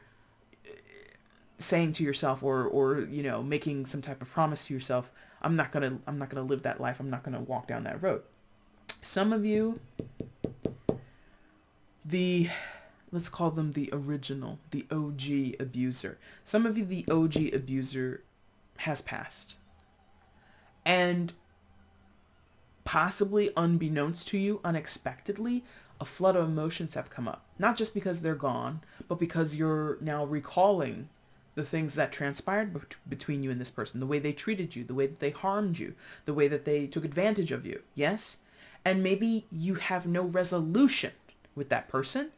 saying to yourself or you know, making some type of promise to yourself, I'm not going to live that life. I'm not going to walk down that road. Some of you, let's call them the original, the OG abuser. Some of you, the OG abuser has passed. And possibly unbeknownst to you, unexpectedly, a flood of emotions have come up. Not just because they're gone, but because you're now recalling the things that transpired between you and this person, the way they treated you, the way that they harmed you, the way that they took advantage of you. Yes? And maybe you have no resolution with that person.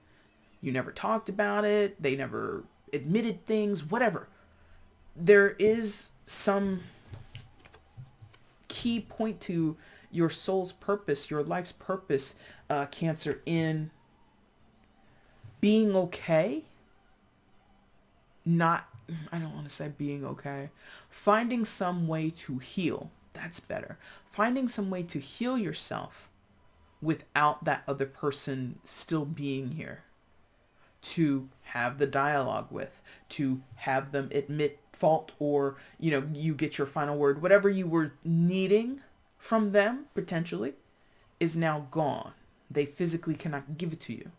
You never talked about it. They never admitted things, whatever. There is some key point to your soul's purpose, your life's purpose, Cancer, in being okay. Not, I don't want to say being okay. Finding some way to heal. That's better. Finding some way to heal yourself without that other person still being here. To have the dialogue with, to have them admit fault, or, you know, you get your final word. Whatever you were needing from them, potentially, is now gone. They physically cannot give it to you.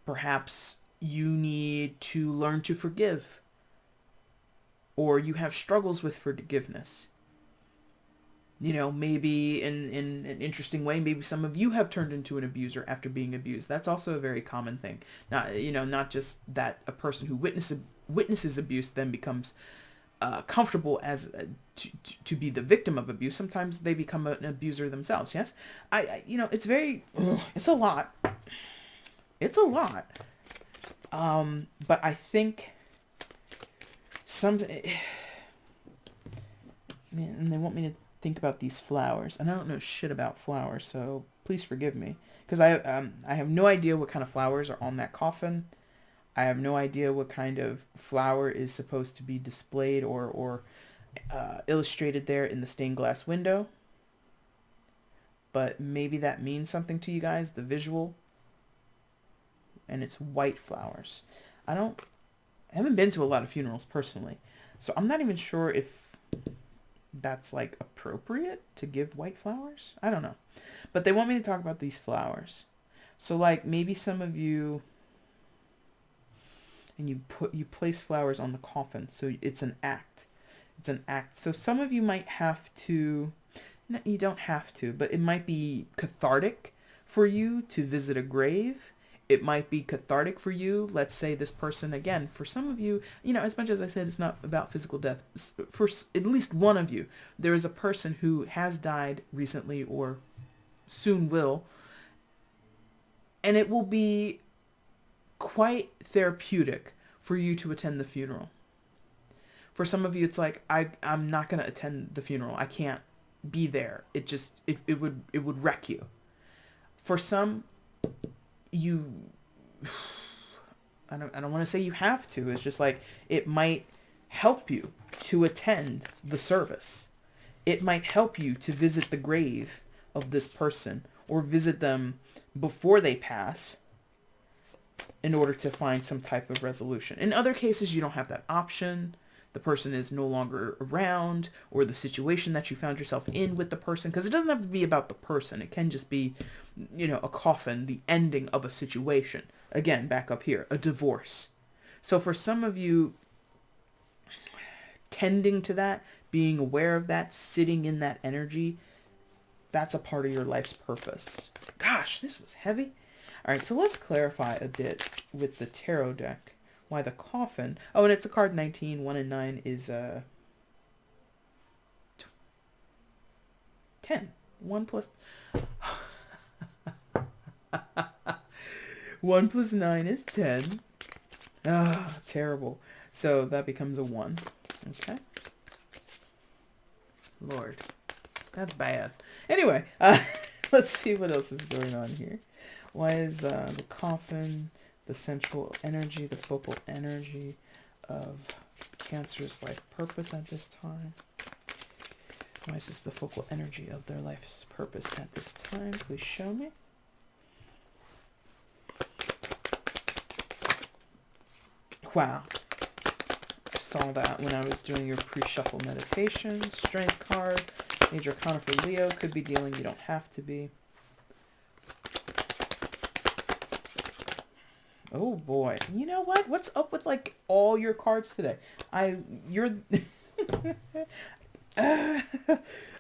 Perhaps you need to learn to forgive, or you have struggles with forgiveness. You know, maybe in an interesting way, maybe some of you have turned into an abuser after being abused. That's also a very common thing. Not, you know, not just that a person who witnesses abuse then becomes comfortable as to be the victim of abuse. Sometimes they become an abuser themselves. Yes, I you know, it's very, it's a lot. It's a lot. But I think and they want me to think about these flowers, and I don't know shit about flowers, so please forgive me, because I have no idea what kind of flowers are on that coffin. I have no idea what kind of flower is supposed to be displayed or illustrated there in the stained glass window, but maybe that means something to you guys, the visual. And it's white flowers. I haven't been to a lot of funerals personally, so I'm not even sure if that's like appropriate to give white flowers. I don't know. But they want me to talk about these flowers. So like maybe some of you, and you place flowers on the coffin. So it's an act. It's an act. So some of you might have to, no, you don't have to, but it might be cathartic for you to visit a grave. It might be cathartic for you. Let's say this person, again, for some of you, you know, as much as I said, it's not about physical death. For at least one of you, there is a person who has died recently or soon will. And it will be quite therapeutic for you to attend the funeral. For some of you, it's like, I'm not going to attend the funeral. I can't be there. It would wreck you. For some, you, I don't want to say you have to. It's just like, it might help you to attend the service. It might help you to visit the grave of this person or visit them before they pass in order to find some type of resolution. In other cases, you don't have that option. The person is no longer around, or the situation that you found yourself in with the person, because it doesn't have to be about the person. It can just be, a coffin, the ending of a situation. Again, back up here, a divorce. So for some of you, tending to that, being aware of that, sitting in that energy, that's a part of your life's purpose. Gosh, this was heavy. All right, so let's clarify a bit with the tarot deck. Why the coffin? Oh, and it's a card 19. 1 and 9 is 10. 1 plus... 1 plus 9 is 10. Ah, terrible. So that becomes a 1. Okay. Lord. That's bad. Anyway, let's see what else is going on here. Why is the coffin... the central energy, the focal energy of Cancer's life purpose at this time? Why is this the focal energy of their life's purpose at this time? Please show me. Wow. I saw that when I was doing your pre-shuffle meditation. Strength card. Major arcana for Leo. Could be dealing. You don't have to be. Oh boy. You know what? What's up with like all your cards today? You're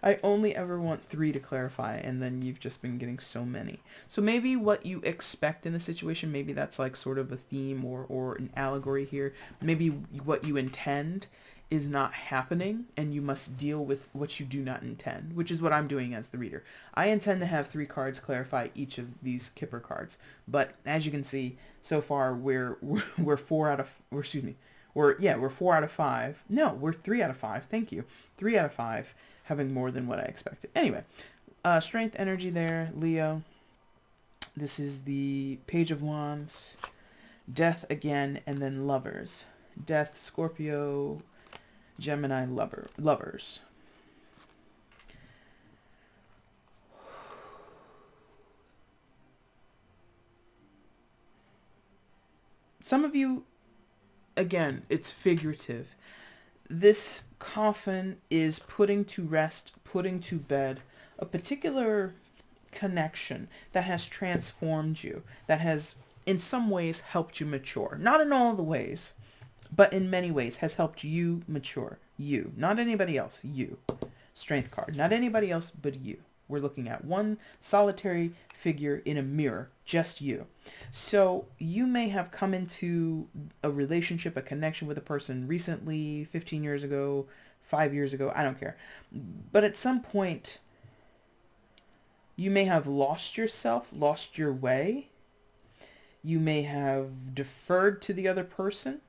I only ever want 3 to clarify, and then you've just been getting so many. So maybe what you expect in a situation, maybe that's like sort of a theme or an allegory here. Maybe what you intend is not happening, and you must deal with what you do not intend, which is what I'm doing as the reader. I intend to have 3 cards clarify each of these Kipper cards, but as you can see, so far we're 4 out of, or excuse me, we're 4 out of 5. No, we're 3 out of 5. Thank you. 3 out of 5, having more than what I expected. Anyway, strength energy there, Leo. This is the Page of Wands, Death again, and then Lovers. Death, Scorpio, Gemini, lovers. Some of you, again, it's figurative. This coffin is putting to rest, putting to bed a particular connection that has transformed you, that has in some ways helped you mature. Not in all the ways, but in many ways has helped you mature. You, not anybody else, you. Strength card, not anybody else but you. We're looking at one solitary figure in a mirror, just you. So you may have come into a relationship, a connection with a person recently, 15 years ago, 5 years ago, I don't care. But at some point, you may have lost yourself, lost your way. You may have deferred to the other person.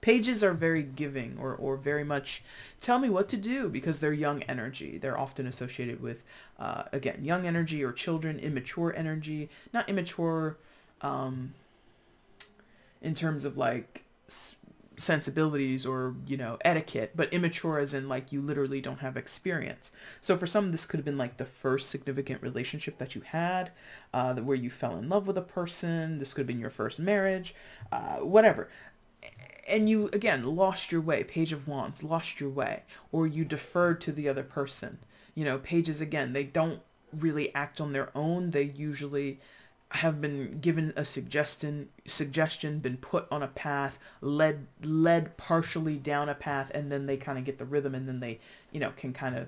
Pages are very giving or very much tell me what to do because they're young energy. They're often associated with, again, young energy or children, immature energy. Not immature in terms of like sensibilities or, etiquette, but immature as in like you literally don't have experience. So for some, this could have been like the first significant relationship that you had, where you fell in love with a person. This could have been your first marriage, whatever. And you, again, lost your way. Page of Wands, lost your way. Or you deferred to the other person. Pages, again, they don't really act on their own. They usually have been given a suggestion, been put on a path, led partially down a path, and then they kind of get the rhythm, and then they, can kind of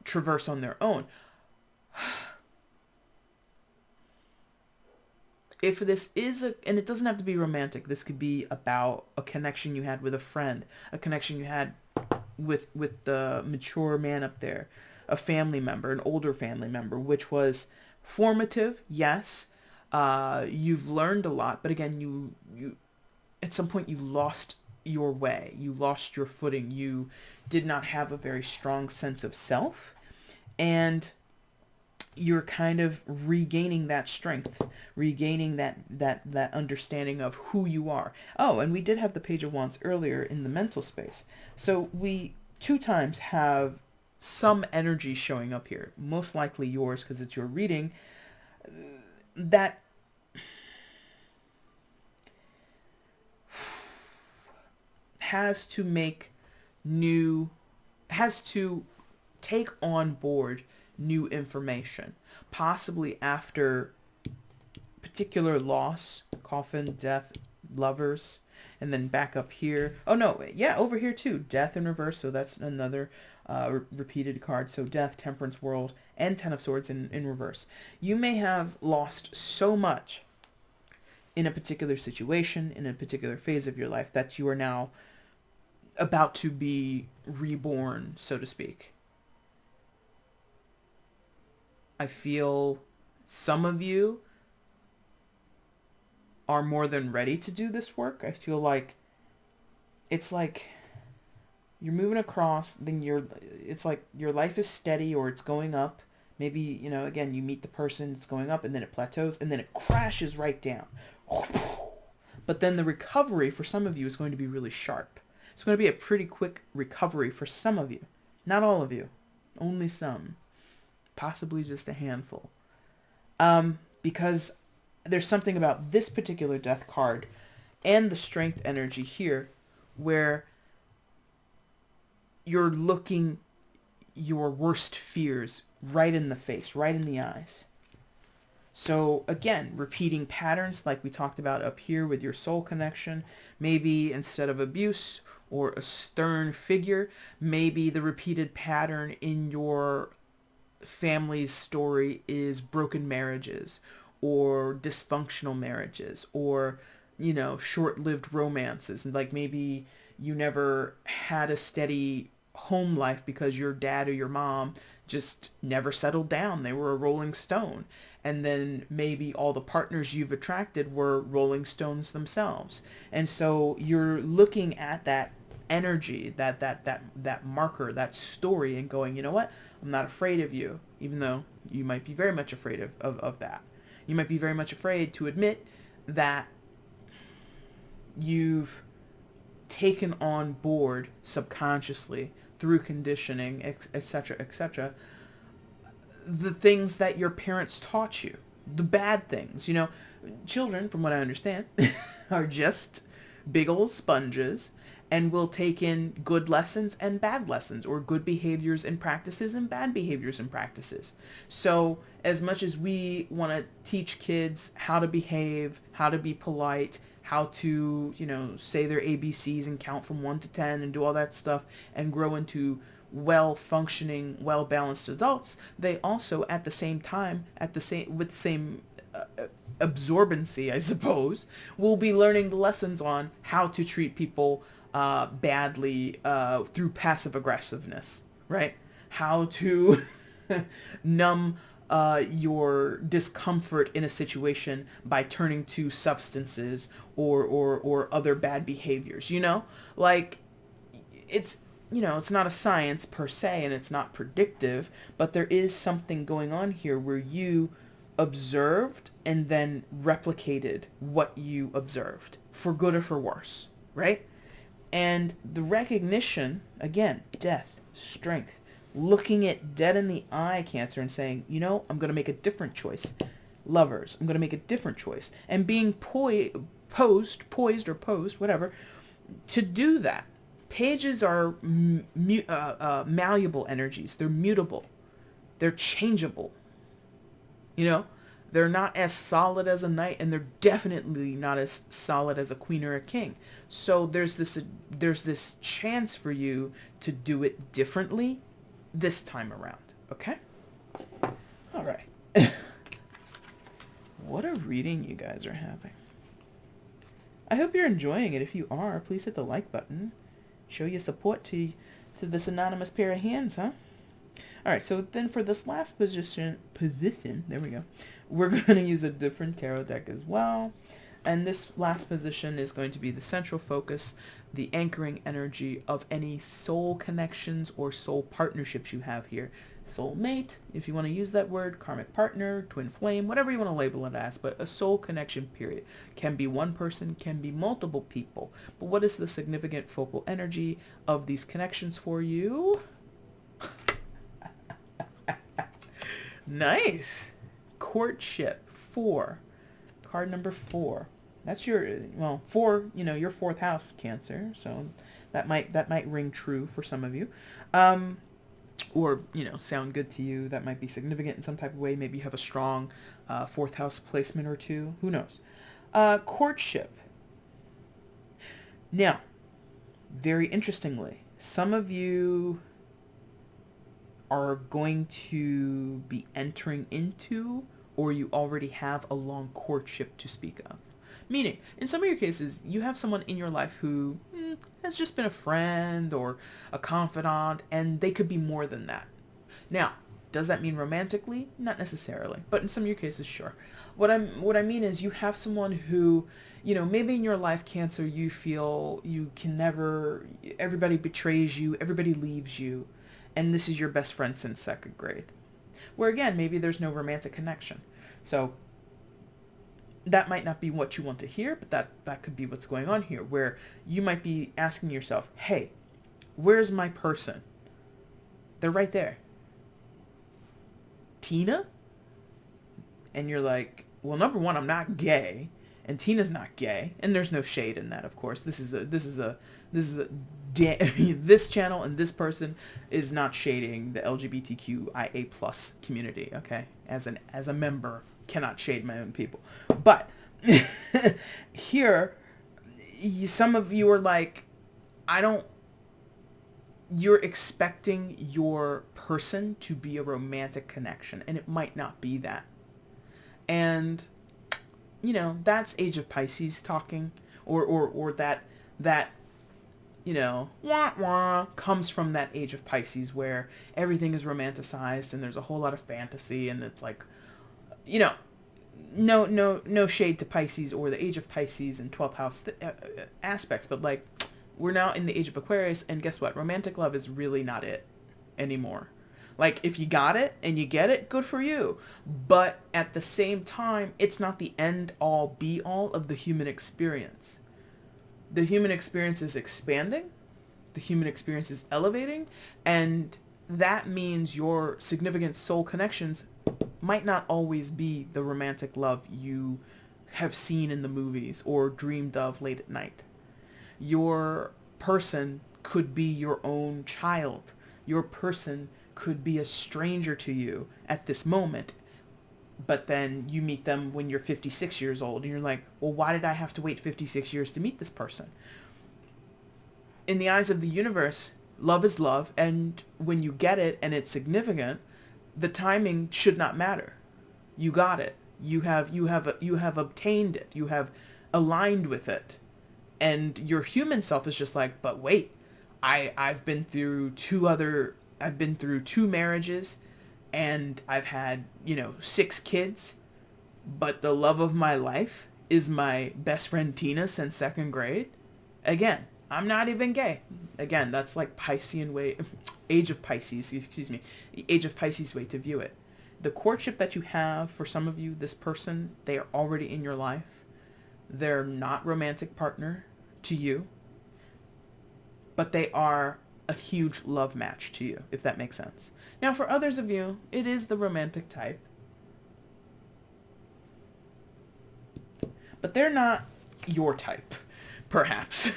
traverse on their own. If this is and it doesn't have to be romantic, this could be about a connection you had with a friend, a connection you had with the mature man up there, a family member, an older family member, which was formative, yes, You've learned a lot, but again, you at some point you lost your way. You lost your footing. You did not have a very strong sense of self, and you're kind of regaining that strength, regaining that understanding of who you are. Oh, and we did have the Page of Wands earlier in the mental space. So we 2 times have some energy showing up here, most likely yours because it's your reading, that has to take on board new information, possibly after particular loss, coffin, death, lovers, and then back up here. Oh no, yeah, over here too, death in reverse, so that's another repeated card. So death, temperance, world, and 10 of swords in reverse. You may have lost so much in a particular situation, in a particular phase of your life, that you are now about to be reborn, so to speak. I feel some of you are more than ready to do this work. I feel like it's like you're moving across, then it's like your life is steady or it's going up. Maybe, again, you meet the person, it's going up and then it plateaus and then it crashes right down. But then the recovery for some of you is going to be really sharp. It's going to be a pretty quick recovery for some of you. Not all of you. Only some. Possibly just a handful. Because there's something about this particular death card and the strength energy here where you're looking your worst fears right in the face, right in the eyes. So again, repeating patterns like we talked about up here with your soul connection. Maybe instead of abuse or a stern figure, maybe the repeated pattern in your family's story is broken marriages or dysfunctional marriages or, short-lived romances. And like maybe you never had a steady home life because your dad or your mom just never settled down. They were a rolling stone. And then maybe all the partners you've attracted were rolling stones themselves. And so you're looking at that energy, that marker, that story, and going, you know what? I'm not afraid of you, even though you might be very much afraid of that. You might be very much afraid to admit that you've taken on board subconsciously through conditioning, etc., the things that your parents taught you, the bad things. Children, from what I understand, are just big old sponges and will take in good lessons and bad lessons, or good behaviors and practices and bad behaviors and practices. So as much as we want to teach kids how to behave, how to be polite, how to, say their ABCs and count from 1 to 10 and do all that stuff and grow into well-functioning, well-balanced adults, they also at the same time, with the same absorbency, I suppose, will be learning the lessons on how to treat people badly through passive aggressiveness, right? How to numb your discomfort in a situation by turning to substances or other bad behaviors, like it's not a science per se and it's not predictive, but there is something going on here where you observed and then replicated what you observed, for good or for worse, right? And the recognition, again, death, strength, looking it dead in the eye, Cancer, and saying, I'm going to make a different choice. Lovers, I'm going to make a different choice. And being poised, whatever, to do that. Pages are malleable energies. They're mutable. They're changeable. They're not as solid as a knight, and they're definitely not as solid as a queen or a king. So there's this chance for you to do it differently this time around. Okay? All right. What a reading you guys are having. I hope you're enjoying it. If you are, please hit the like button. Show your support to this anonymous pair of hands, huh? All right, so then for this last position, there we go. we're going to use a different tarot deck as well. And this last position is going to be the central focus, the anchoring energy of any soul connections or soul partnerships you have here. Soulmate, if you want to use that word, karmic partner, twin flame, whatever you want to label it as, but a soul connection, period. Can be one person, can be multiple people. But what is the significant focal energy of these connections for you? Nice. Courtship, 4. Card number 4. That's your, well, 4, your 4th house, Cancer. So that might ring true for some of you. Or, sound good to you. That might be significant in some type of way. Maybe you have a strong 4th house placement or two. Who knows? Courtship. Now, very interestingly, some of you are going to be entering into, or you already have a long courtship to speak of. Meaning, in some of your cases, you have someone in your life who has just been a friend or a confidant, and they could be more than that. Now, does that mean romantically? Not necessarily, but in some of your cases, sure. What I mean is you have someone who, maybe in your life, Cancer, you feel you can never, everybody betrays you, everybody leaves you, and this is your best friend since 2nd grade. Where again, maybe there's no romantic connection. So that might not be what you want to hear, but that could be what's going on here, where you might be asking yourself, hey, where's my person? They're right there. Tina? And you're like, well, number one, I'm not gay, and Tina's not gay, and there's no shade in that, of course. This channel and this person is not shading the LGBTQIA plus community, okay? As a member, cannot shade my own people. But here, some of you are like, you're expecting your person to be a romantic connection, and it might not be that. And, that's Age of Pisces talking, or that wah wah comes from that Age of Pisces where everything is romanticized and there's a whole lot of fantasy, and it's like, no shade to Pisces or the Age of Pisces and 12th house aspects, but like, we're now in the Age of Aquarius, and guess what? Romantic love is really not it anymore. Like, if you got it and you get it, good for you. But at the same time, it's not the end all be all of the human experience. The human experience is expanding. The human experience is elevating. And that means your significant soul connections might not always be the romantic love you have seen in the movies or dreamed of late at night. Your person could be your own child. Your person could be a stranger to you at this moment, but then you meet them when you're 56 years old, and you're like, well, why did I have to wait 56 years to meet this person? In the eyes of the universe, love is love, and when you get it and it's significant, the timing should not matter. You got it. You have obtained it. You have aligned with it. And your human self is just like, but wait, I've been through 2 marriages, and I've had, 6 kids, but the love of my life is my best friend Tina since 2nd grade. Again, I'm not even gay. Again, that's like Piscean way, Age of Pisces, Age of Pisces way to view it. The courtship that you have, for some of you, this person, they are already in your life. They're not romantic partner to you, but they are a huge love match to you, if that makes sense. Now, for others of you, it is the romantic type, but they're not your type, perhaps.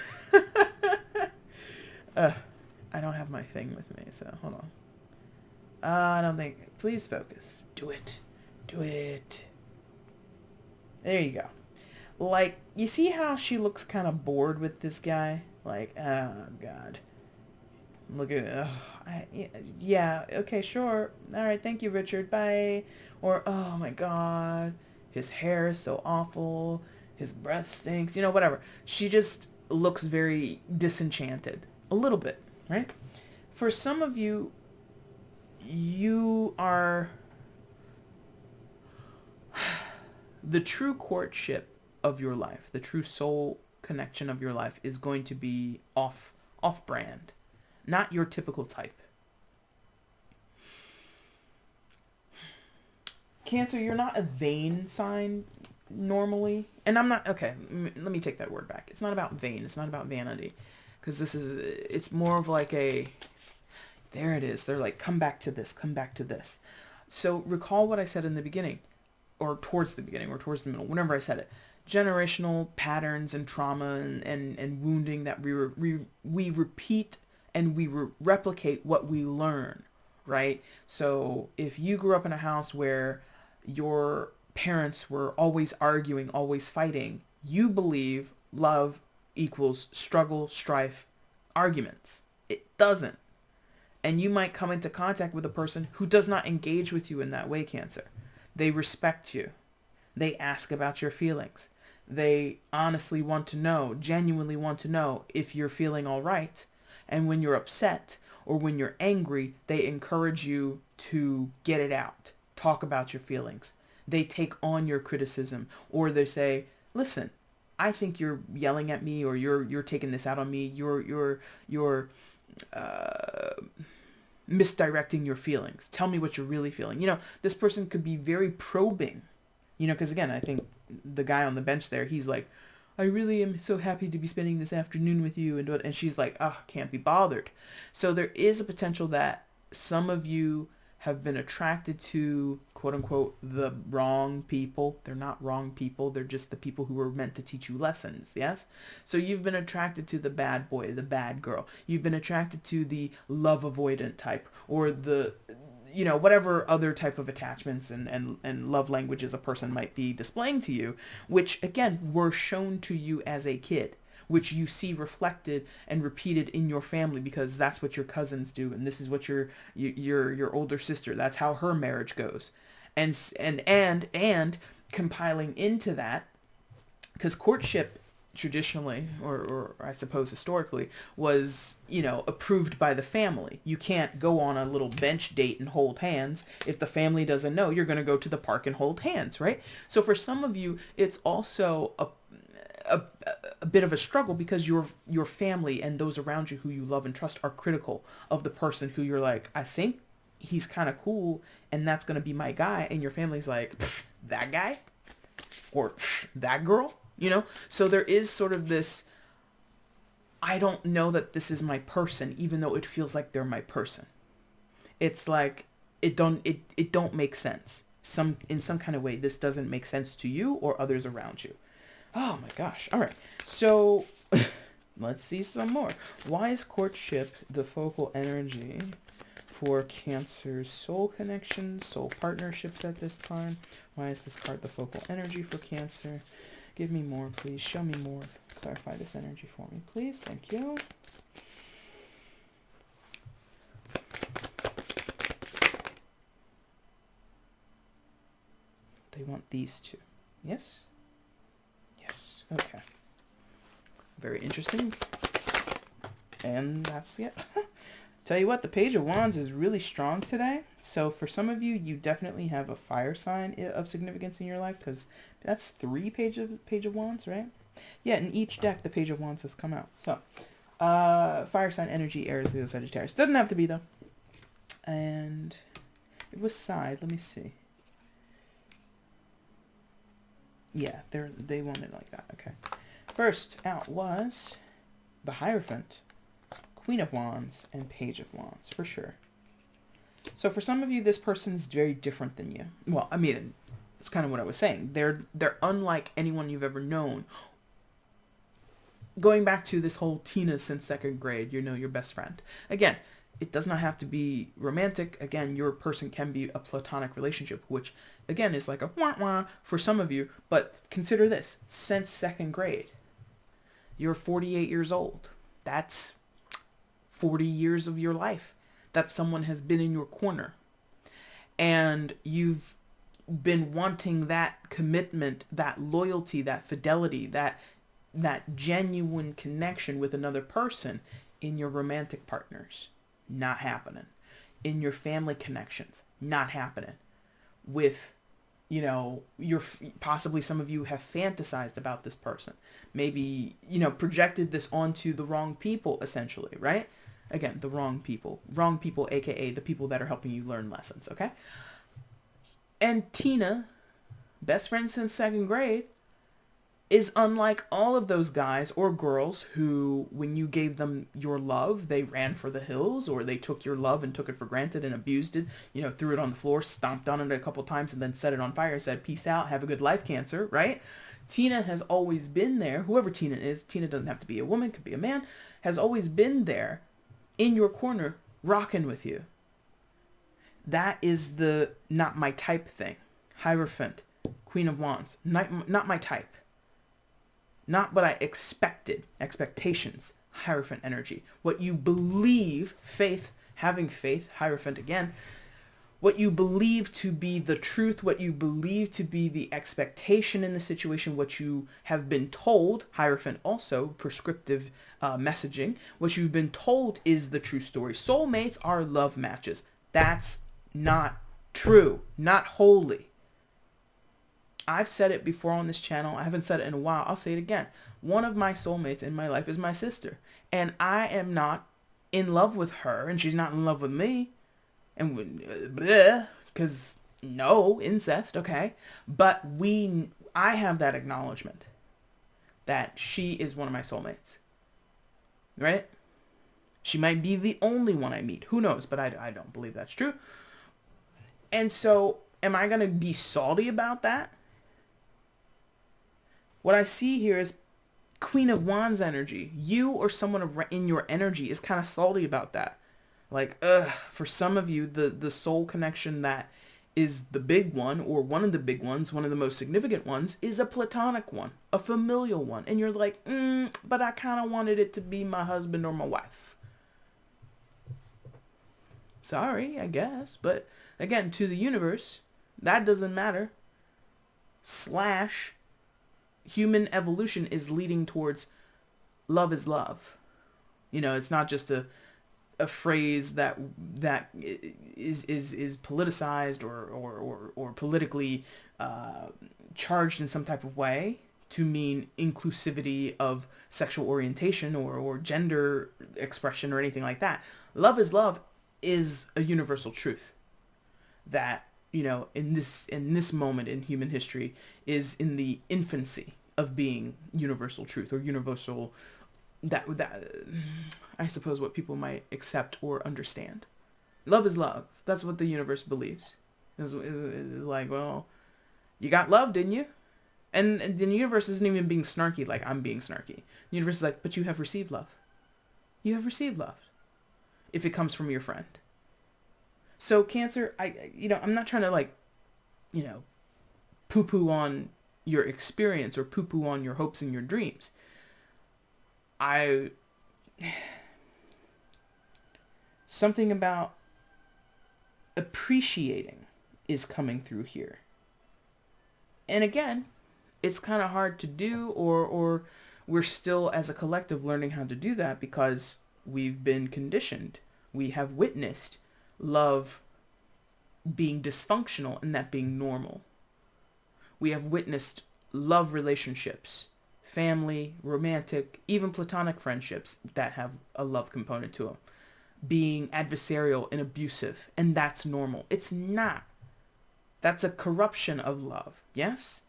I don't have my thing with me, so hold on. I don't think, please focus. Do it. There you go. Like, you see how she looks kind of bored with this guy? Like, oh, God. Look at, yeah, okay, sure. All right, thank you, Richard. Bye. Or, oh, my God. His hair is so awful. His breath stinks. Whatever. She just looks very disenchanted. A little bit, right? For some of you, you are... The true courtship of your life, the true soul connection of your life is going to be off brand, not your typical type. Cancer, you're not a vain sign normally. And I'm not, okay, let me take that word back. It's not about vain. It's not about vanity. Because it's more of like there it is. They're like, come back to this, come back to this. So recall what I said in the beginning, or towards the beginning, or towards the middle, whenever I said it. Generational patterns and trauma and wounding that we repeat and we replicate what we learn, right? So if you grew up in a house where your parents were always arguing, always fighting, you believe love equals struggle, strife, arguments. It doesn't. And you might come into contact with a person who does not engage with you in that way, Cancer. They respect you. They ask about your feelings. They honestly want to know, genuinely want to know if you're feeling all right. And when you're upset or when you're angry, they encourage you to get it out. Talk about your feelings. They take on your criticism, or they say, listen, I think you're yelling at me, or you're taking this out on me. You're misdirecting your feelings. Tell me what you're really feeling. You know, this person could be very probing, you know, because again, I think the guy on the bench there, he's like, I really am so happy to be spending this afternoon with you. And she's like, oh, can't be bothered. So there is a potential that some of you have been attracted to, quote unquote, the wrong people. They're not wrong people. They're just the people who were meant to teach you lessons. Yes. So you've been attracted to the bad boy, the bad girl. You've been attracted to the love avoidant type, or the, you know, whatever other type of attachments and love languages a person might be displaying to you, which again, were shown to you as a kid, which you see reflected and repeated in your family because that's what your cousins do. And this is what your older sister, that's how her marriage goes. And compiling into that, because courtship traditionally, or I suppose historically, was, you know, approved by the family. You can't go on a little bench date and hold hands. If the family doesn't know, you're going to go to the park and hold hands, right? So for some of you, it's also a bit of a struggle because your family and those around you who you love and trust are critical of the person who you're like, I think he's kind of cool and that's going to be my guy. And your family's like, that guy or that girl, you know? So there is sort of this, I don't know that this is my person, even though it feels like they're my person. It's like, it don't make sense. In some kind of way, this doesn't make sense to you or others around you. Oh my gosh. All right. So let's see some more. Why is courtship the focal energy for Cancer's soul connections, soul partnerships at this time? Why is this card the focal energy for Cancer? Give me more, please. Show me more. Clarify this energy for me, please. Thank you. They want these two. Yes? Yes. Okay. Very interesting. And that's it. Tell you what, the Page of Wands is really strong today. So for some of you, you definitely have a fire sign of significance in your life, because that's 3 Page of Wands, right? Yeah, in each deck, the Page of Wands has come out. So, fire sign energy, Aries, Leo, Sagittarius. Doesn't have to be, though. And it was side. Let me see. Yeah, they want it like that. Okay. First out was the Hierophant, Queen of Wands, and Page of Wands, for sure. So for some of you, this person's very different than you. Well, I mean, it's kind of what I was saying. They're unlike anyone you've ever known. Going back to this whole Tina since 2nd grade, you know, your best friend. Again, it does not have to be romantic. Again, your person can be a platonic relationship, which again is like a wah-wah for some of you. But consider this, since 2nd grade, you're 48 years old. That's 40 years of your life that someone has been in your corner. And you've been wanting that commitment, that loyalty, that fidelity, that genuine connection with another person in your romantic partners. Not happening. In your family connections. Not happening. With you know, possibly some of you have fantasized about this person, maybe, you know, projected this onto the wrong people, essentially, right? Again, the wrong people, aka the people that are helping you learn lessons. Okay. And Tina, best friend since second grade, is unlike all of those guys or girls who, when you gave them your love, they ran for the hills, or they took your love and took it for granted and abused it, you know, threw it on the floor, stomped on it a couple times, and then set it on fire, said, peace out, have a good life, Cancer, right? Tina has always been there. Whoever Tina is, Tina doesn't have to be a woman, could be a man, has always been there in your corner, rocking with you. That is the not my type thing. Hierophant, Queen of Wands, not my type. Not what I expected. Expectations. Hierophant energy. What you believe, faith, having faith, Hierophant again. What you believe to be the truth, what you believe to be the expectation in the situation, what you have been told, Hierophant also, prescriptive messaging, what you've been told is the true story. Soulmates are love matches. That's not true. Not holy. I've said it before on this channel. I haven't said it in a while. I'll say it again. One of my soulmates in my life is my sister. And I am not in love with her, and she's not in love with me. And because no, incest, okay? But I have that acknowledgement that she is one of my soulmates. Right? She might be the only one I meet. Who knows? But I don't believe that's true. And so, am I going to be salty about that? What I see here is Queen of Wands energy. You or someone in your energy is kind of salty about that. Like, for some of you, the soul connection that is the big one, or one of the big ones, one of the most significant ones, is a platonic one, a familial one. And you're like, but I kind of wanted it to be my husband or my wife. Sorry, I guess. But again, to the universe, that doesn't matter. Human evolution is leading towards love is love. You know, it's not just a phrase that is politicized or politically charged in some type of way to mean inclusivity of sexual orientation or gender expression or anything like that. Love is a universal truth that, you know, in this moment in human history is in the infancy of being universal truth, or universal that I suppose what people might accept or understand. Love is love. That's what the universe believes. Is like, well, you got love, didn't you? And the universe isn't even being snarky like I'm being snarky. The universe is like, but you have received love. You have received love. If it comes from your friend. So Cancer, I'm not trying to, like, you know, poo-poo on your experience or poo-poo on your hopes and your dreams. Something about appreciating is coming through here. And again, it's kind of hard to do, or we're still as a collective learning how to do that because we've been conditioned. We have witnessed love being dysfunctional and that being normal. We have witnessed love relationships, family, romantic, even platonic friendships that have a love component to them, being adversarial and abusive, and that's normal. It's not. That's a corruption of love, yes?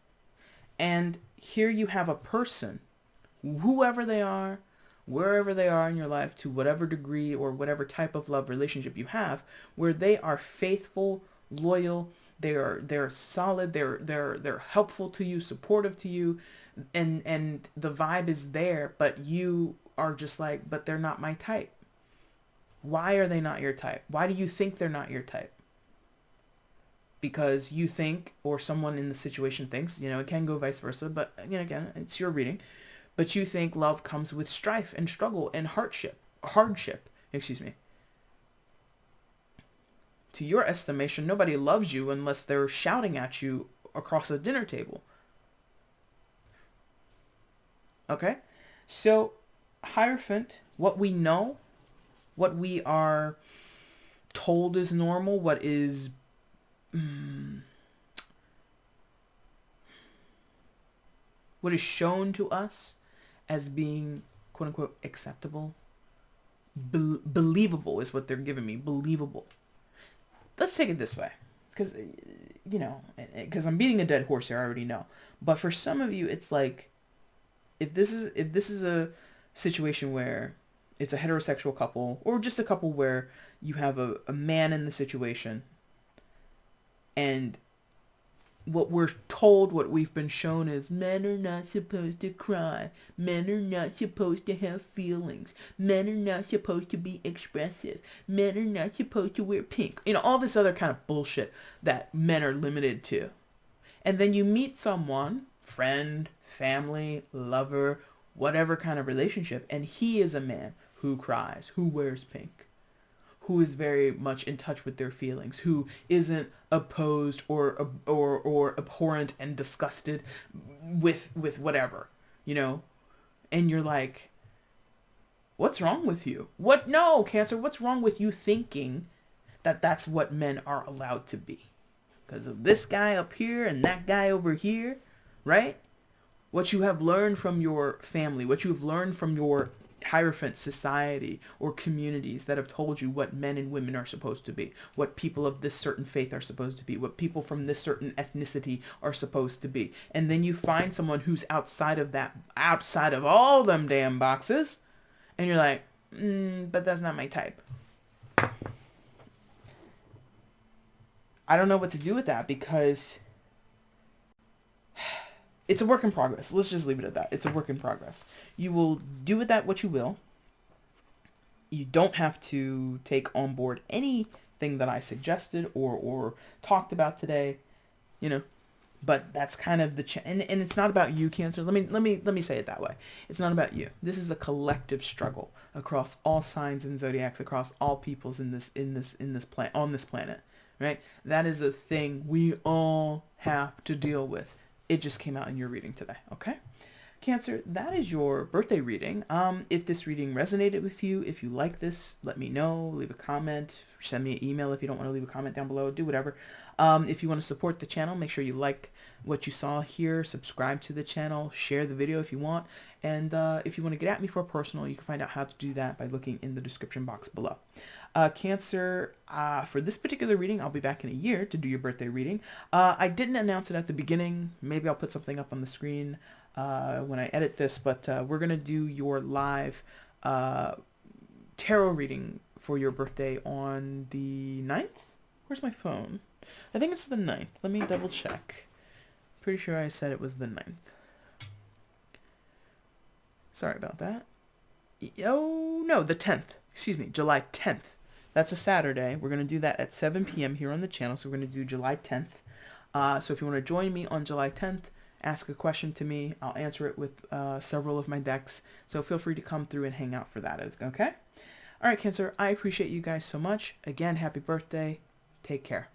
And here you have a person, whoever they are, wherever they are in your life, to whatever degree or whatever type of love relationship you have, where they are faithful, loyal, they're solid, they're helpful to you, supportive to you, and the vibe is there, but you are just like, but they're not my type. Why are they not your type? Why do you think they're not your type? Because you think, or someone in the situation thinks, you know, it can go vice versa, but, you know, again, it's your reading, but you think love comes with strife and struggle and hardship, To your estimation, nobody loves you unless they're shouting at you across a dinner table. Okay? So, Hierophant, what we know, what we are told is normal, what is what is shown to us as being quote unquote acceptable, believable is what they're giving me, believable. Let's take it this way, because, because I'm beating a dead horse here, I already know. But for some of you, it's like, if this is a situation where it's a heterosexual couple, or just a couple where you have a man in the situation, and what we're told, what we've been shown is men are not supposed to cry. Men are not supposed to have feelings. Men are not supposed to be expressive. Men are not supposed to wear pink. All this other kind of bullshit that men are limited to. And then you meet someone, friend, family, lover, whatever kind of relationship, and he is a man who cries, who wears pink, who is very much in touch with their feelings, who isn't opposed or abhorrent and disgusted with whatever, and you're like, what's wrong with you? No, Cancer, what's wrong with you thinking that that's what men are allowed to be? Because of this guy up here and that guy over here, right? What you have learned from your family, what you have learned from your hierophant society or communities that have told you what men and women are supposed to be, what people of this certain faith are supposed to be, what people from this certain ethnicity are supposed to be. And then you find someone who's outside of that, outside of all them damn boxes, and you're like, but that's not my type. I don't know what to do with that, because it's a work in progress. Let's just leave it at that. It's a work in progress. You will do with that what you will. You don't have to take on board anything that I suggested or talked about today, But that's kind of and it's not about you, Cancer. Let me say it that way. It's not about you. This is a collective struggle across all signs and zodiacs, across all peoples on this planet, right? That is a thing we all have to deal with. It just came out in your reading today, okay? Cancer, that is your birthday reading. If this reading resonated with you, if you like this, let me know. Leave a comment. Send me an email if you don't want to leave a comment down below. Do whatever. If you want to support the channel, make sure you like what you saw here. Subscribe to the channel. Share the video if you want. And if you want to get at me for personal, you can find out how to do that by looking in the description box below. Cancer, for this particular reading, I'll be back in a year to do your birthday reading. I didn't announce it at the beginning. Maybe I'll put something up on the screen when I edit this, but we're going to do your live tarot reading for your birthday on the 9th? Where's my phone? I think it's the 9th. Let me double check. Pretty sure I said it was the 9th. Sorry about that. Oh, no, the 10th. Excuse me, July 10th. That's a Saturday. We're going to do that at 7 p.m. here on the channel, so we're going to do July 10th. So if you want to join me on July 10th, ask a question to me. I'll answer it with several of my decks, so feel free to come through and hang out for that, okay? All right, Cancer, I appreciate you guys so much. Again, happy birthday. Take care.